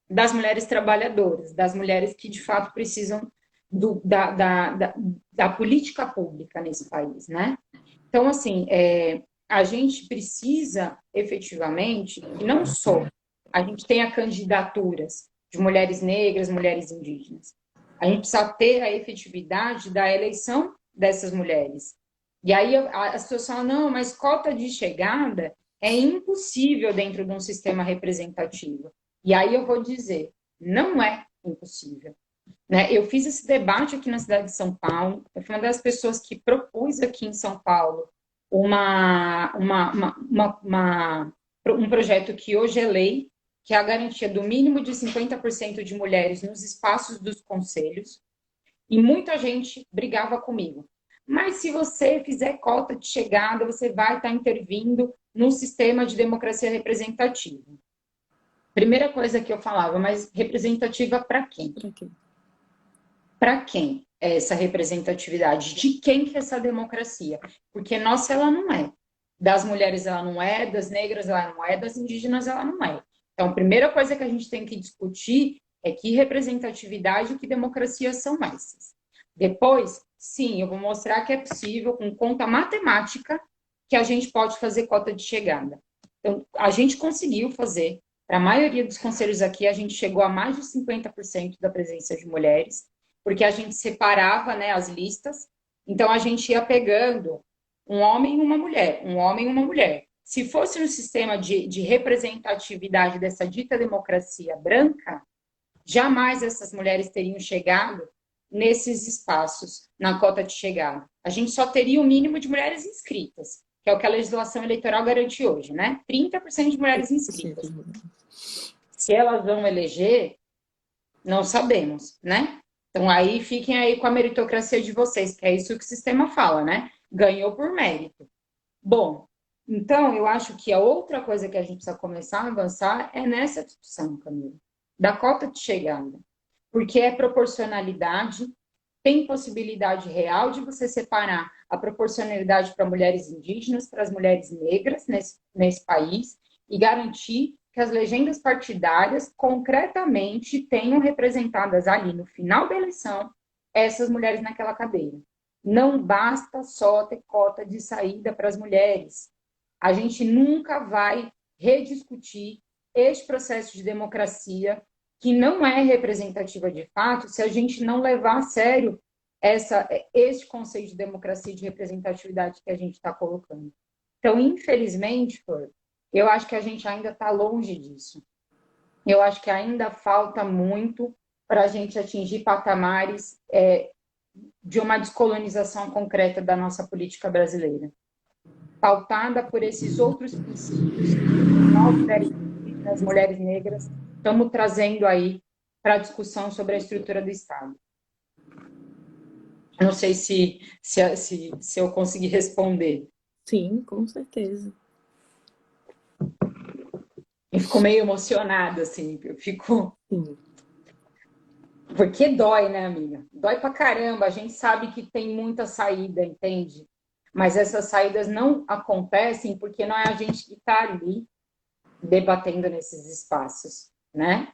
S2: das mulheres trabalhadoras, das mulheres que de fato precisam da política pública nesse país, né? Então, assim, a gente precisa efetivamente, e não só, a gente tenha candidaturas de mulheres negras, mulheres indígenas. A gente precisa ter a efetividade da eleição dessas mulheres. E aí as pessoas falam, não, mas cota de chegada é impossível dentro de um sistema representativo. E aí eu vou dizer, não é impossível. Né? Eu fiz esse debate aqui na cidade de São Paulo, eu fui uma das pessoas que propus aqui em São Paulo um projeto que hoje é lei, que é a garantia do mínimo de 50% de mulheres nos espaços dos conselhos, e muita gente brigava comigo. Mas se você fizer cota de chegada, você vai estar intervindo num sistema de democracia representativa. Primeira coisa que eu falava, mas representativa para quem? Para quem é essa representatividade? De quem que é essa democracia? Porque nossa, ela não é. Das mulheres, ela não é. Das negras, ela não é. Das indígenas, ela não é. Então, a primeira coisa que a gente tem que discutir é que representatividade e que democracia são essas. Depois, sim, eu vou mostrar que é possível, com conta matemática, que a gente pode fazer cota de chegada. Então, a gente conseguiu fazer. Para a maioria dos conselhos aqui, a gente chegou a mais de 50% da presença de mulheres, porque a gente separava, né, as listas. Então, a gente ia pegando um homem e uma mulher, um homem e uma mulher. Se fosse no sistema de representatividade dessa dita democracia branca, jamais essas mulheres teriam chegado nesses espaços, na cota de chegada. A gente só teria o mínimo de mulheres inscritas, que é o que a legislação eleitoral garante hoje, né? 30% de mulheres inscritas. Se elas vão eleger, não sabemos, né? Então aí fiquem aí com a meritocracia de vocês, que é isso que o sistema fala, né? Ganhou por mérito. Bom, então eu acho que a outra coisa que a gente precisa começar a avançar é nessa discussão, Camila, da cota de chegada. Porque é proporcionalidade, tem possibilidade real de você separar a proporcionalidade para mulheres indígenas, para as mulheres negras nesse país, e garantir que as legendas partidárias concretamente tenham representadas ali no final da eleição essas mulheres naquela cadeira. Não basta só ter cota de saída para as mulheres. A gente nunca vai rediscutir este processo de democracia que não é representativa de fato se a gente não levar a sério este conceito de democracia e de representatividade que a gente está colocando. Então, infelizmente, Flor, eu acho que a gente ainda está longe disso. Eu acho que ainda falta muito para a gente atingir patamares de uma descolonização concreta da nossa política brasileira, pautada por esses outros princípios que nós, mulheres, mulheres negras, estamos trazendo aí para a discussão sobre a estrutura do Estado. Não sei se eu consegui responder.
S1: Sim, com certeza.
S2: Eu fico meio emocionada, assim, eu fico...
S1: Sim.
S2: Porque dói, né, amiga? Dói pra caramba, a gente sabe que tem muita saída, entende? Mas essas saídas não acontecem porque não é a gente que está ali debatendo nesses espaços, né?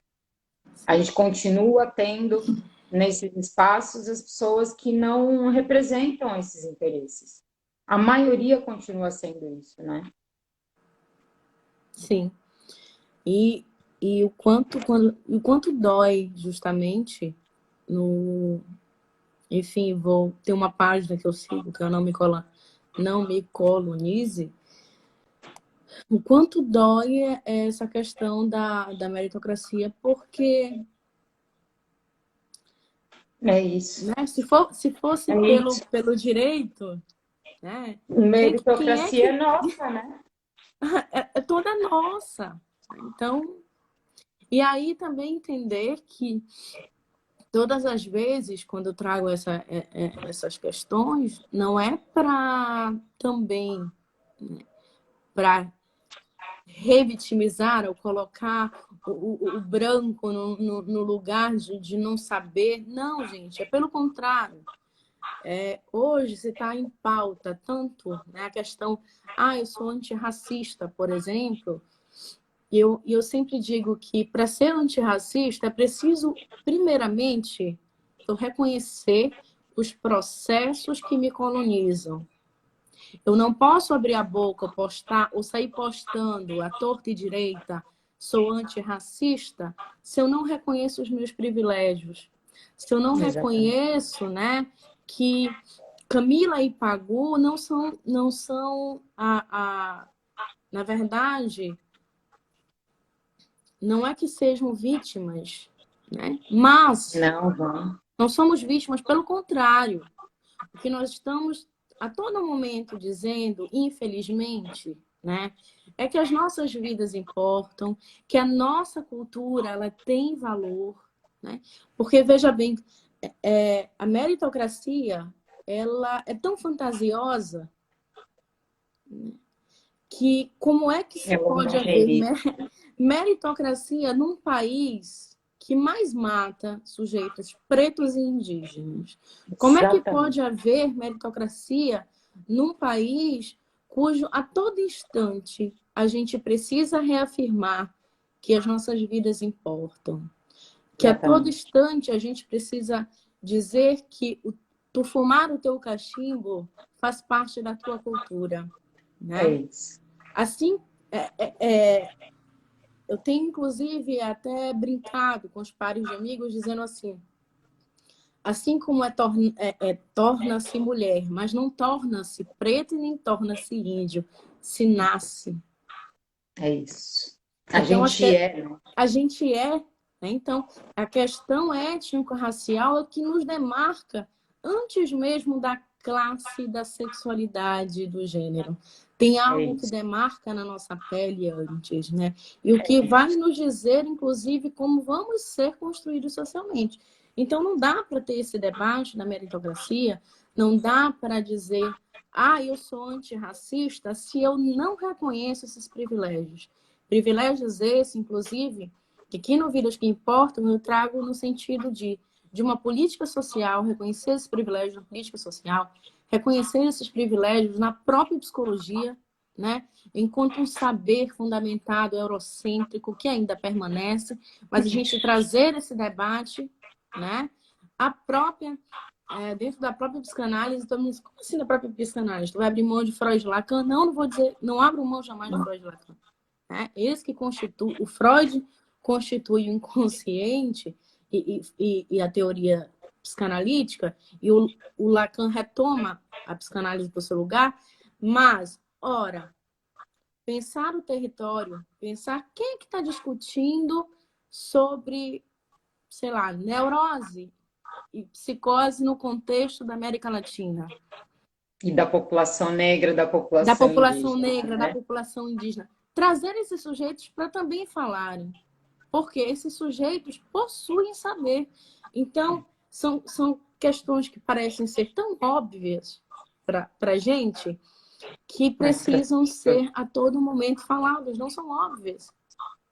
S2: A gente continua tendo nesses espaços as pessoas que não representam esses interesses. A maioria continua sendo isso, né?
S1: Sim. E o quanto dói justamente no... Enfim, vou ter uma página que eu sigo, que eu não me colonize. O quanto dói é essa questão da meritocracia, porque...
S2: É isso.
S1: Né, se fosse pelo direito, né?
S2: Meritocracia é nossa, né?
S1: É toda nossa. Então, e aí também entender que todas as vezes, quando eu trago essas questões, não é para também para revitimizar ou colocar o branco no lugar de não saber. Não, gente, é pelo contrário. Hoje se está em pauta tanto, né, a questão, eu sou antirracista, por exemplo, e eu sempre digo que para ser antirracista é preciso, primeiramente, eu reconhecer os processos que me colonizam. Eu não posso abrir a boca, postar ou sair postando à torta e direita, sou antirracista, se eu não reconheço os meus privilégios. Se eu não reconheço, né, que Camila e Pagu não são na verdade, não é que sejam vítimas, né? Mas não somos vítimas, pelo contrário. O que nós estamos a todo momento dizendo, infelizmente, né, é que as nossas vidas importam, que a nossa cultura ela tem valor, né? Porque veja bem, a meritocracia ela é tão fantasiosa, né, que como é que se pode haver meritocracia num país que mais mata sujeitos pretos e indígenas? Como é que pode haver meritocracia num país cujo a todo instante a gente precisa reafirmar que as nossas vidas importam? Que a todo instante a gente precisa dizer que tu fumar o teu cachimbo faz parte da tua cultura.
S2: É
S1: né?
S2: isso.
S1: Assim, eu tenho, inclusive, até brincado com os pares de amigos, dizendo assim, assim como torna-se mulher, mas não torna-se preto e nem torna-se índio, se nasce.
S2: É isso. A
S1: Então, acho
S2: gente
S1: que
S2: é, né?
S1: a gente é, né? Então, a questão étnico-racial é o que nos demarca antes mesmo da classe, da sexualidade, do gênero. Tem
S2: É
S1: algo que
S2: isso.
S1: demarca na nossa pele antes, né? E o que
S2: É
S1: vai
S2: isso.
S1: nos dizer, inclusive, como vamos ser construídos socialmente. Então, não dá para ter esse debate da meritocracia, não dá para dizer, ah, eu sou antirracista, se eu não reconheço esses privilégios. Privilégios esses, inclusive, que aqui no Vidas que Importam eu trago no sentido de uma política social, reconhecer esses privilégios na política social, reconhecer esses privilégios na própria psicologia, né? Enquanto um saber fundamentado, eurocêntrico, que ainda permanece, mas a gente trazer esse debate, né? A própria, dentro da própria psicanálise, todo mundo diz, como assim da própria psicanálise? Tu vai abrir mão de Freud e Lacan? Não, não vou dizer, não abro mão jamais de Freud e Lacan. Né? Esse que constitui, o Freud constitui o inconsciente e a teoria psicanalítica, e o Lacan retoma a psicanálise para o seu lugar, mas, ora, pensar o território, pensar quem é que está discutindo sobre, sei lá, neurose e psicose no contexto da América Latina,
S2: E da população negra, da
S1: da
S2: população
S1: população
S2: indígena,
S1: negra, da
S2: né?
S1: população indígena. Trazer esses sujeitos para também falarem, porque esses sujeitos possuem saber. Então, são questões que parecem ser tão óbvias para a gente que
S2: Mas para
S1: precisam ser a todo momento faladas, não são óbvias.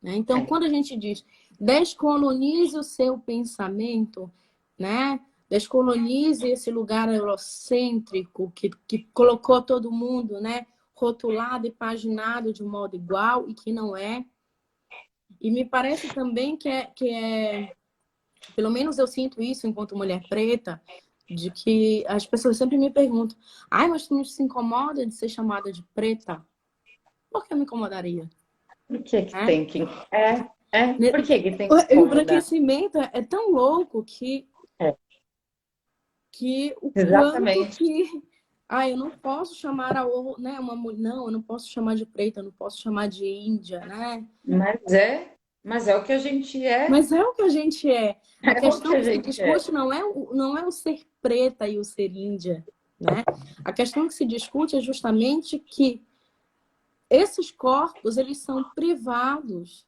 S1: Né? Então,
S2: é,
S1: quando a gente diz descolonize o seu pensamento, né? Descolonize esse lugar eurocêntrico que colocou todo mundo, né? Rotulado e paginado de um modo igual e que não é. E me parece também pelo menos eu sinto isso enquanto mulher preta, de que as pessoas sempre me perguntam, ai, mas tu não se incomoda de ser chamada de preta? Por que eu me incomodaria?
S2: por que que
S1: Né?
S2: tem que por que que tem
S1: O
S2: que incomodar?
S1: embranquecimento é tão louco
S2: É,
S1: que o quanto
S2: exatamente.
S1: que eu não posso chamar né, uma mulher, não, eu não posso chamar de preta, eu não posso chamar de índia, né?
S2: Mas é o que a gente é,
S1: Mas é o que a gente é. A
S2: é o que
S1: questão
S2: a
S1: que se
S2: gente é.
S1: discute não é o ser preta e o ser índia, né? A questão que se discute é justamente que esses corpos, eles são privados.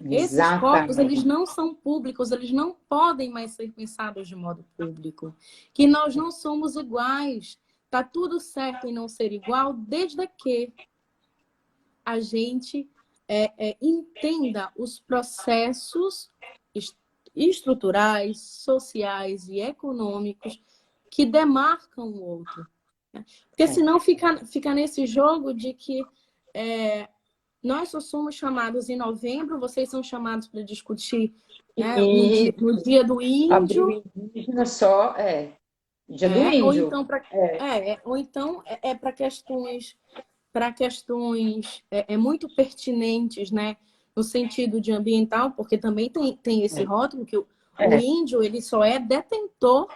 S1: Esses corpos, eles
S2: Exatamente.
S1: não são públicos, eles não podem mais ser pensados de modo público. Que nós não somos iguais. Tá tudo certo em não ser igual, desde que a gente entenda os processos estruturais, sociais e econômicos que demarcam o outro. Né? Porque
S2: É.
S1: senão fica nesse jogo de que nós só somos chamados em novembro, vocês são chamados para discutir, né, no dia,
S2: E
S1: no dia do
S2: abriu
S1: índio,
S2: indígena só, dia do
S1: ou
S2: índio.
S1: então para questões muito pertinentes, né, no sentido de ambiental, porque também tem esse rótulo que o
S2: É,
S1: índio ele só é detentor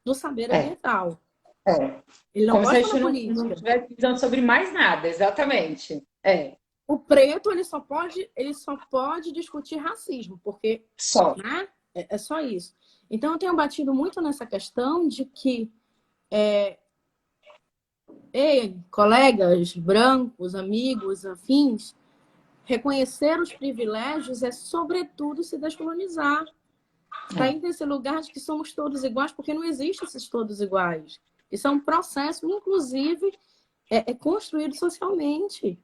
S1: do saber
S2: é,
S1: ambiental.
S2: é.
S1: Ele não
S2: Como se
S1: pode
S2: a
S1: estar na
S2: gente não
S1: política.
S2: tivesse visão sobre mais nada, exatamente.
S1: O preto ele só pode discutir racismo, porque,
S2: Só.
S1: né, é só isso. Então eu tenho batido muito nessa questão de que colegas brancos, amigos, afins, reconhecer os privilégios é, sobretudo, se descolonizar. Sair desse lugar de que somos todos iguais, porque não existe esses todos iguais. Isso é um processo, inclusive, construído socialmente.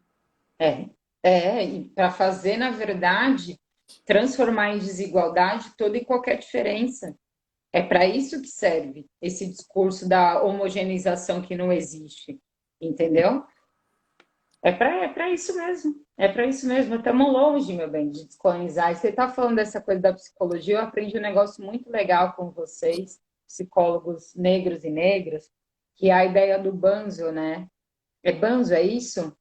S2: É, e para fazer, na verdade, transformar em desigualdade toda e qualquer diferença. É para isso que serve esse discurso da homogeneização que não existe, entendeu? É para isso mesmo. É para isso mesmo. Estamos longe, meu bem, de descolonizar. E você está falando dessa coisa da psicologia, eu aprendi um negócio muito legal com vocês, psicólogos negros e negras, que é a ideia do banzo, né? É banzo, é isso?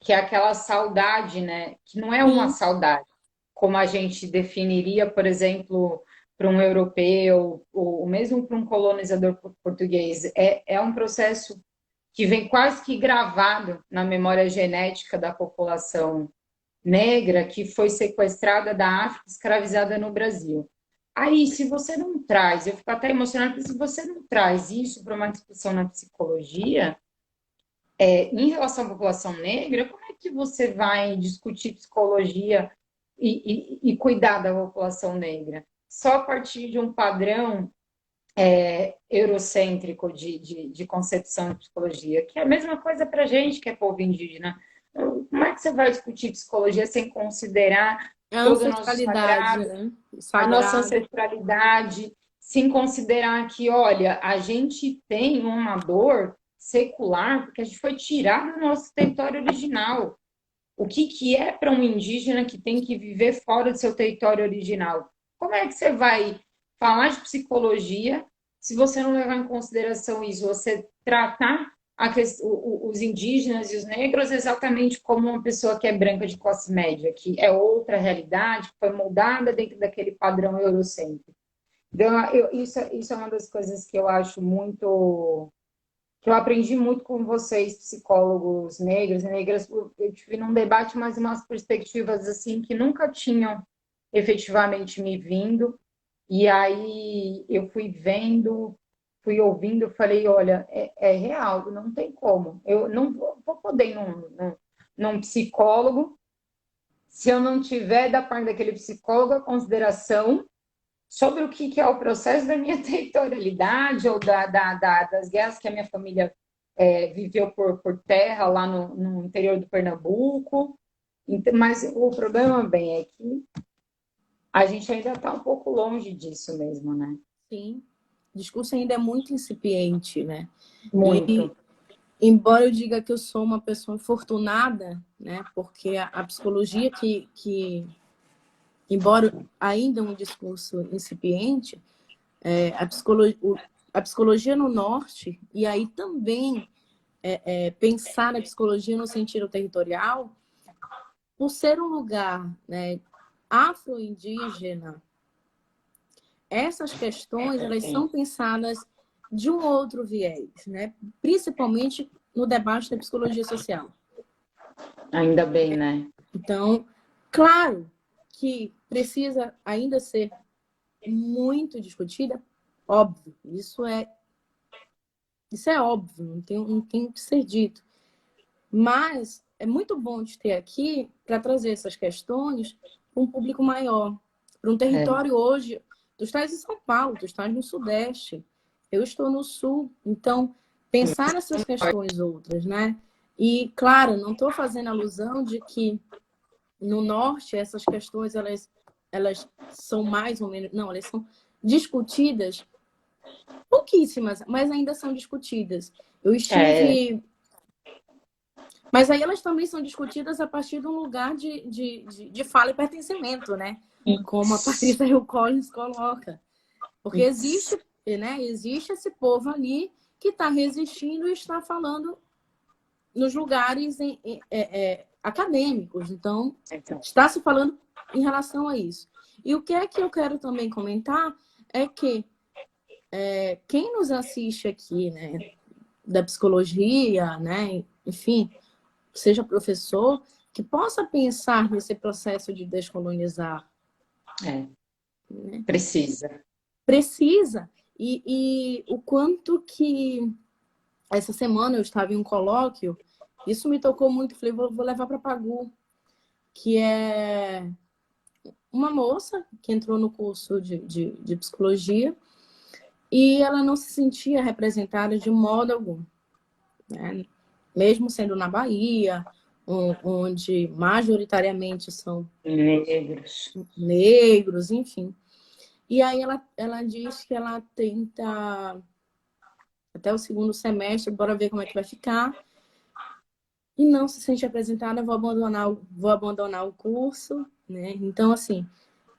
S2: Que é aquela saudade, né? Que não é uma
S1: Sim,
S2: saudade, como a gente definiria, por exemplo, para um europeu, ou mesmo para um colonizador português. É um processo que vem quase que gravado na memória genética da população negra que foi sequestrada da África, escravizada no Brasil. Aí, se você não traz, eu fico até emocionada, porque se você não traz isso para uma discussão na psicologia, em relação à população negra, como é que você vai discutir psicologia e cuidar da população negra? Só a partir de um padrão eurocêntrico de concepção de psicologia, que é a mesma coisa para a gente que é povo indígena. Como é que você vai discutir psicologia sem considerar
S1: a
S2: todo o nosso
S1: ancestralidade,
S2: sagrado,
S1: né? O
S2: a nossa
S1: sagrado.
S2: ancestralidade, sem considerar que, olha, a gente tem uma dor secular porque a gente foi tirado do nosso território original. O que, que é para um indígena que tem que viver fora do seu território original? Como é que você vai falar de psicologia se você não levar em consideração isso? Você tratar os indígenas e os negros exatamente como uma pessoa que é branca de classe média, que é outra realidade, que foi moldada dentro daquele padrão eurocêntrico. Então, isso é uma das coisas que eu acho muito que eu aprendi muito com vocês, psicólogos negros e negras. Eu tive num debate, mas umas perspectivas assim que nunca tinham efetivamente me vindo. E aí eu fui vendo, fui ouvindo, falei, olha, é real, não tem como. Eu não vou poder ir num psicólogo se eu não tiver da parte daquele psicólogo a consideração sobre o que é o processo da minha territorialidade ou das guerras que a minha família viveu por terra lá no interior do Pernambuco. Então, mas o problema, bem, é que a gente ainda está um pouco longe disso mesmo, né?
S1: Sim. O discurso ainda é muito incipiente, né? E,
S2: Muito.
S1: embora eu diga que eu sou uma pessoa afortunada, né? Porque a psicologia embora ainda um discurso incipiente, a psicologia no norte, e aí também pensar na psicologia no sentido territorial, por ser um lugar, né, afro-indígena, essas questões elas são pensadas de um outro viés, né? Principalmente no debate da psicologia social.
S2: Ainda bem, né?
S1: Então, claro que precisa ainda ser muito discutida, óbvio, isso é óbvio, não tem que ser dito. Mas é muito bom de ter aqui para trazer essas questões para um público maior, para um
S2: É,
S1: território hoje. Tu estás em São Paulo, tu estás no Sudeste, eu estou no Sul. Então, pensar nessas questões outras, né? E, claro, não estou fazendo alusão de que no Norte essas questões elas são mais ou menos. Não, elas são discutidas, pouquíssimas, mas ainda são discutidas. Eu
S2: é,
S1: estive. Mas aí elas também são discutidas a partir de um lugar de fala e pertencimento, né? Como a Patrícia Hill Collins coloca. Porque existe, né? Existe esse povo ali que está resistindo e está falando nos lugares acadêmicos. Então,
S2: então,
S1: está se falando em relação a isso. E o que é que eu quero também comentar é que quem nos assiste aqui, né, da psicologia, né, enfim, seja professor, que possa pensar nesse processo de descolonizar,
S2: é,
S1: né?
S2: precisa.
S1: Precisa. E o quanto que essa semana eu estava em um colóquio, isso me tocou muito. Falei, vou levar para Pagu, que é uma moça que entrou no curso de psicologia e ela não se sentia representada de modo algum, né? Mesmo sendo na Bahia, onde majoritariamente são
S2: Negros.
S1: negros, enfim. E aí ela diz que ela tenta até o segundo semestre, bora ver como é que vai ficar, e não se sente apresentada, vou abandonar o curso, né? Então, assim,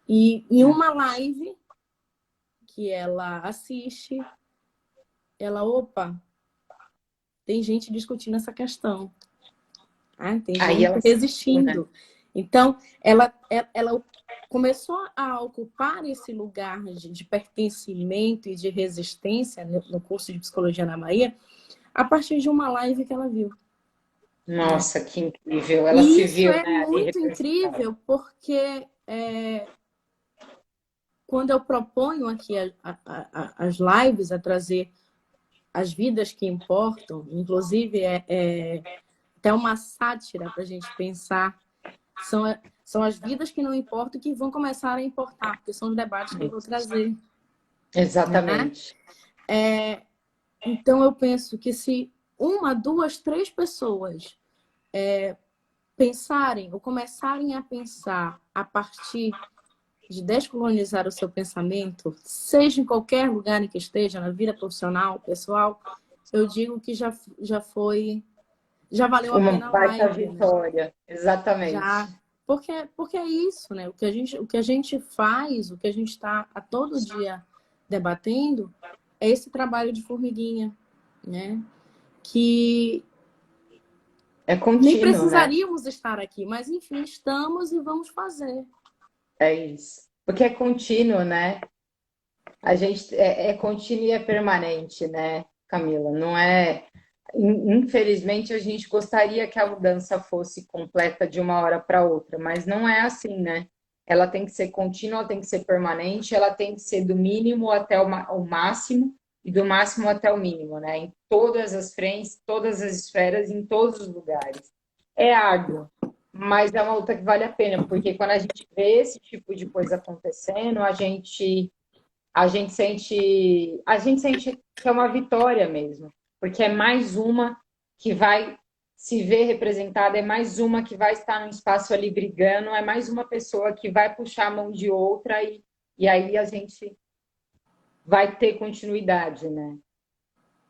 S1: e em uma live que ela assiste, ela, opa, tem gente discutindo essa questão. Né? Tem
S2: Aí
S1: gente
S2: ela se viu, né?
S1: resistindo. Então, ela começou a ocupar esse lugar de pertencimento e de resistência no curso de psicologia na Bahia, a partir de uma live que ela viu. Né?
S2: Nossa, que incrível. Ela
S1: E
S2: se
S1: isso
S2: viu,
S1: é
S2: né, ali
S1: muito
S2: representada.
S1: incrível, porque quando eu proponho aqui as lives a trazer as vidas que importam, inclusive até uma sátira para a gente pensar, são as vidas que não importam que vão começar a importar, porque são os debates que eu vou trazer. Né?
S2: Exatamente.
S1: Então, eu penso que se uma, duas, três pessoas pensarem ou começarem a pensar a partir de descolonizar o seu pensamento, seja em qualquer lugar em que esteja, na vida profissional, pessoal, eu digo que já valeu a
S2: Uma
S1: pena a
S2: baita
S1: live, né?
S2: vitória. Exatamente.
S1: Já, porque é isso, né? O que a gente faz, o que a gente está a todo dia debatendo, é esse trabalho de formiguinha, né? Que
S2: É
S1: nem
S2: contínuo, né?
S1: precisaríamos estar aqui, mas enfim, estamos e vamos fazer.
S2: É isso. Porque é contínuo, né? A gente é contínuo e é permanente, né, Camila? Não é. Infelizmente, a gente gostaria que a mudança fosse completa de uma hora para outra, mas não é assim, né? Ela tem que ser contínua, ela tem que ser permanente, ela tem que ser do mínimo até o máximo e do máximo até o mínimo, né? Em todas as frentes, todas as esferas, em todos os lugares. É árduo, mas é uma luta que vale a pena, porque quando a gente vê esse tipo de coisa acontecendo, a gente sente que é uma vitória mesmo, porque é mais uma que vai se ver representada, é mais uma que vai estar no espaço ali brigando, é mais uma pessoa que vai puxar a mão de outra e aí a gente vai ter continuidade, né?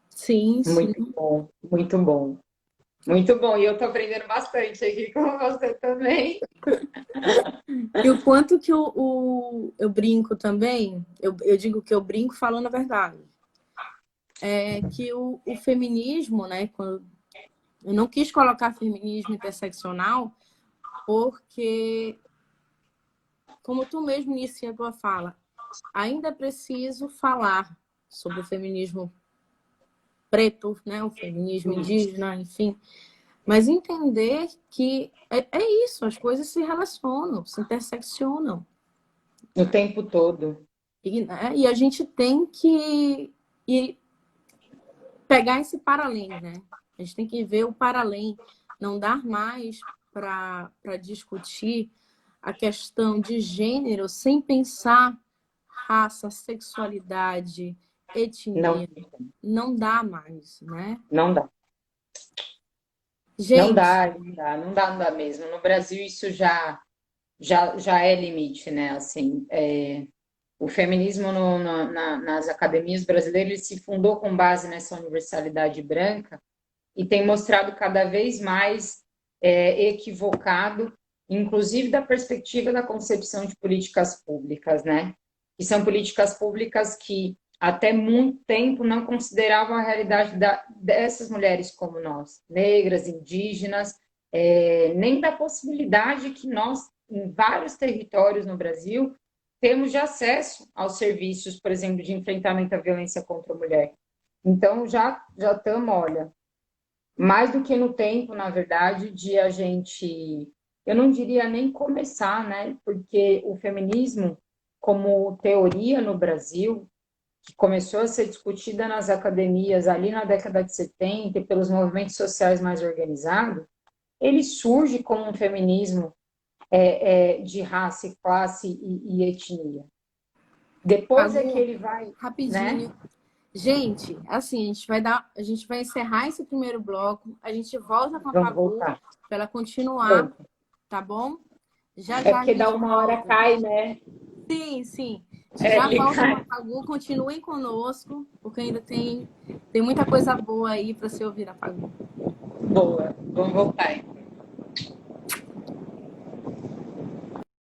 S1: Sim, sim.
S2: Muito bom, muito bom. Muito bom, e eu tô aprendendo bastante aqui com você também.
S1: E o quanto que eu brinco também, eu digo que eu brinco falando a verdade. É que o feminismo, né? Eu não quis colocar feminismo interseccional, porque, como tu mesmo inicia a tua fala, ainda é preciso falar sobre o feminismo preto, né? O feminismo indígena, enfim. Mas entender que é isso, as coisas se relacionam, se interseccionam.
S2: O tempo todo.
S1: E a gente tem que pegar esse para além, né? A gente tem que ver o para além, não dar mais para discutir a questão de gênero sem pensar raça, sexualidade,
S2: Não,
S1: etnia. Não dá mais, né?
S2: não dá. Não
S1: Gente,
S2: dá, não dá, não dá, não dá mesmo. No Brasil isso já é limite, né? Assim, o feminismo nas academias brasileiras ele se fundou com base nessa universalidade branca e tem mostrado cada vez mais equivocado, inclusive da perspectiva da concepção de políticas públicas, né? Que são políticas públicas que até muito tempo não consideravam a realidade dessas mulheres como nós, negras, indígenas, nem da possibilidade que nós, em vários territórios no Brasil, temos de acesso aos serviços, por exemplo, de enfrentamento à violência contra a mulher. Então, já estamos, olha, mais do que no tempo, na verdade, de a gente, eu não diria nem começar, né? Porque o feminismo, como teoria no Brasil, que começou a ser discutida nas academias ali na década de 70 e pelos movimentos sociais mais organizados, ele surge como um feminismo de raça, classe e etnia. Depois é que
S1: Pagu,
S2: ele vai, né?
S1: rapidinho. Gente, assim, a gente vai encerrar esse primeiro bloco, a gente volta com a
S2: Vamos
S1: Pagu
S2: voltar.
S1: para ela continuar,
S2: Vamos.
S1: tá bom? Já
S2: É
S1: já a
S2: porque dá
S1: gente
S2: uma hora
S1: volta.
S2: cai, né?
S1: Sim, sim. A gente já
S2: Ele
S1: volta com a
S2: cai.
S1: Pagu, continuem conosco, porque ainda tem muita coisa boa aí para se ouvir na Pagu.
S2: Boa. Vamos voltar.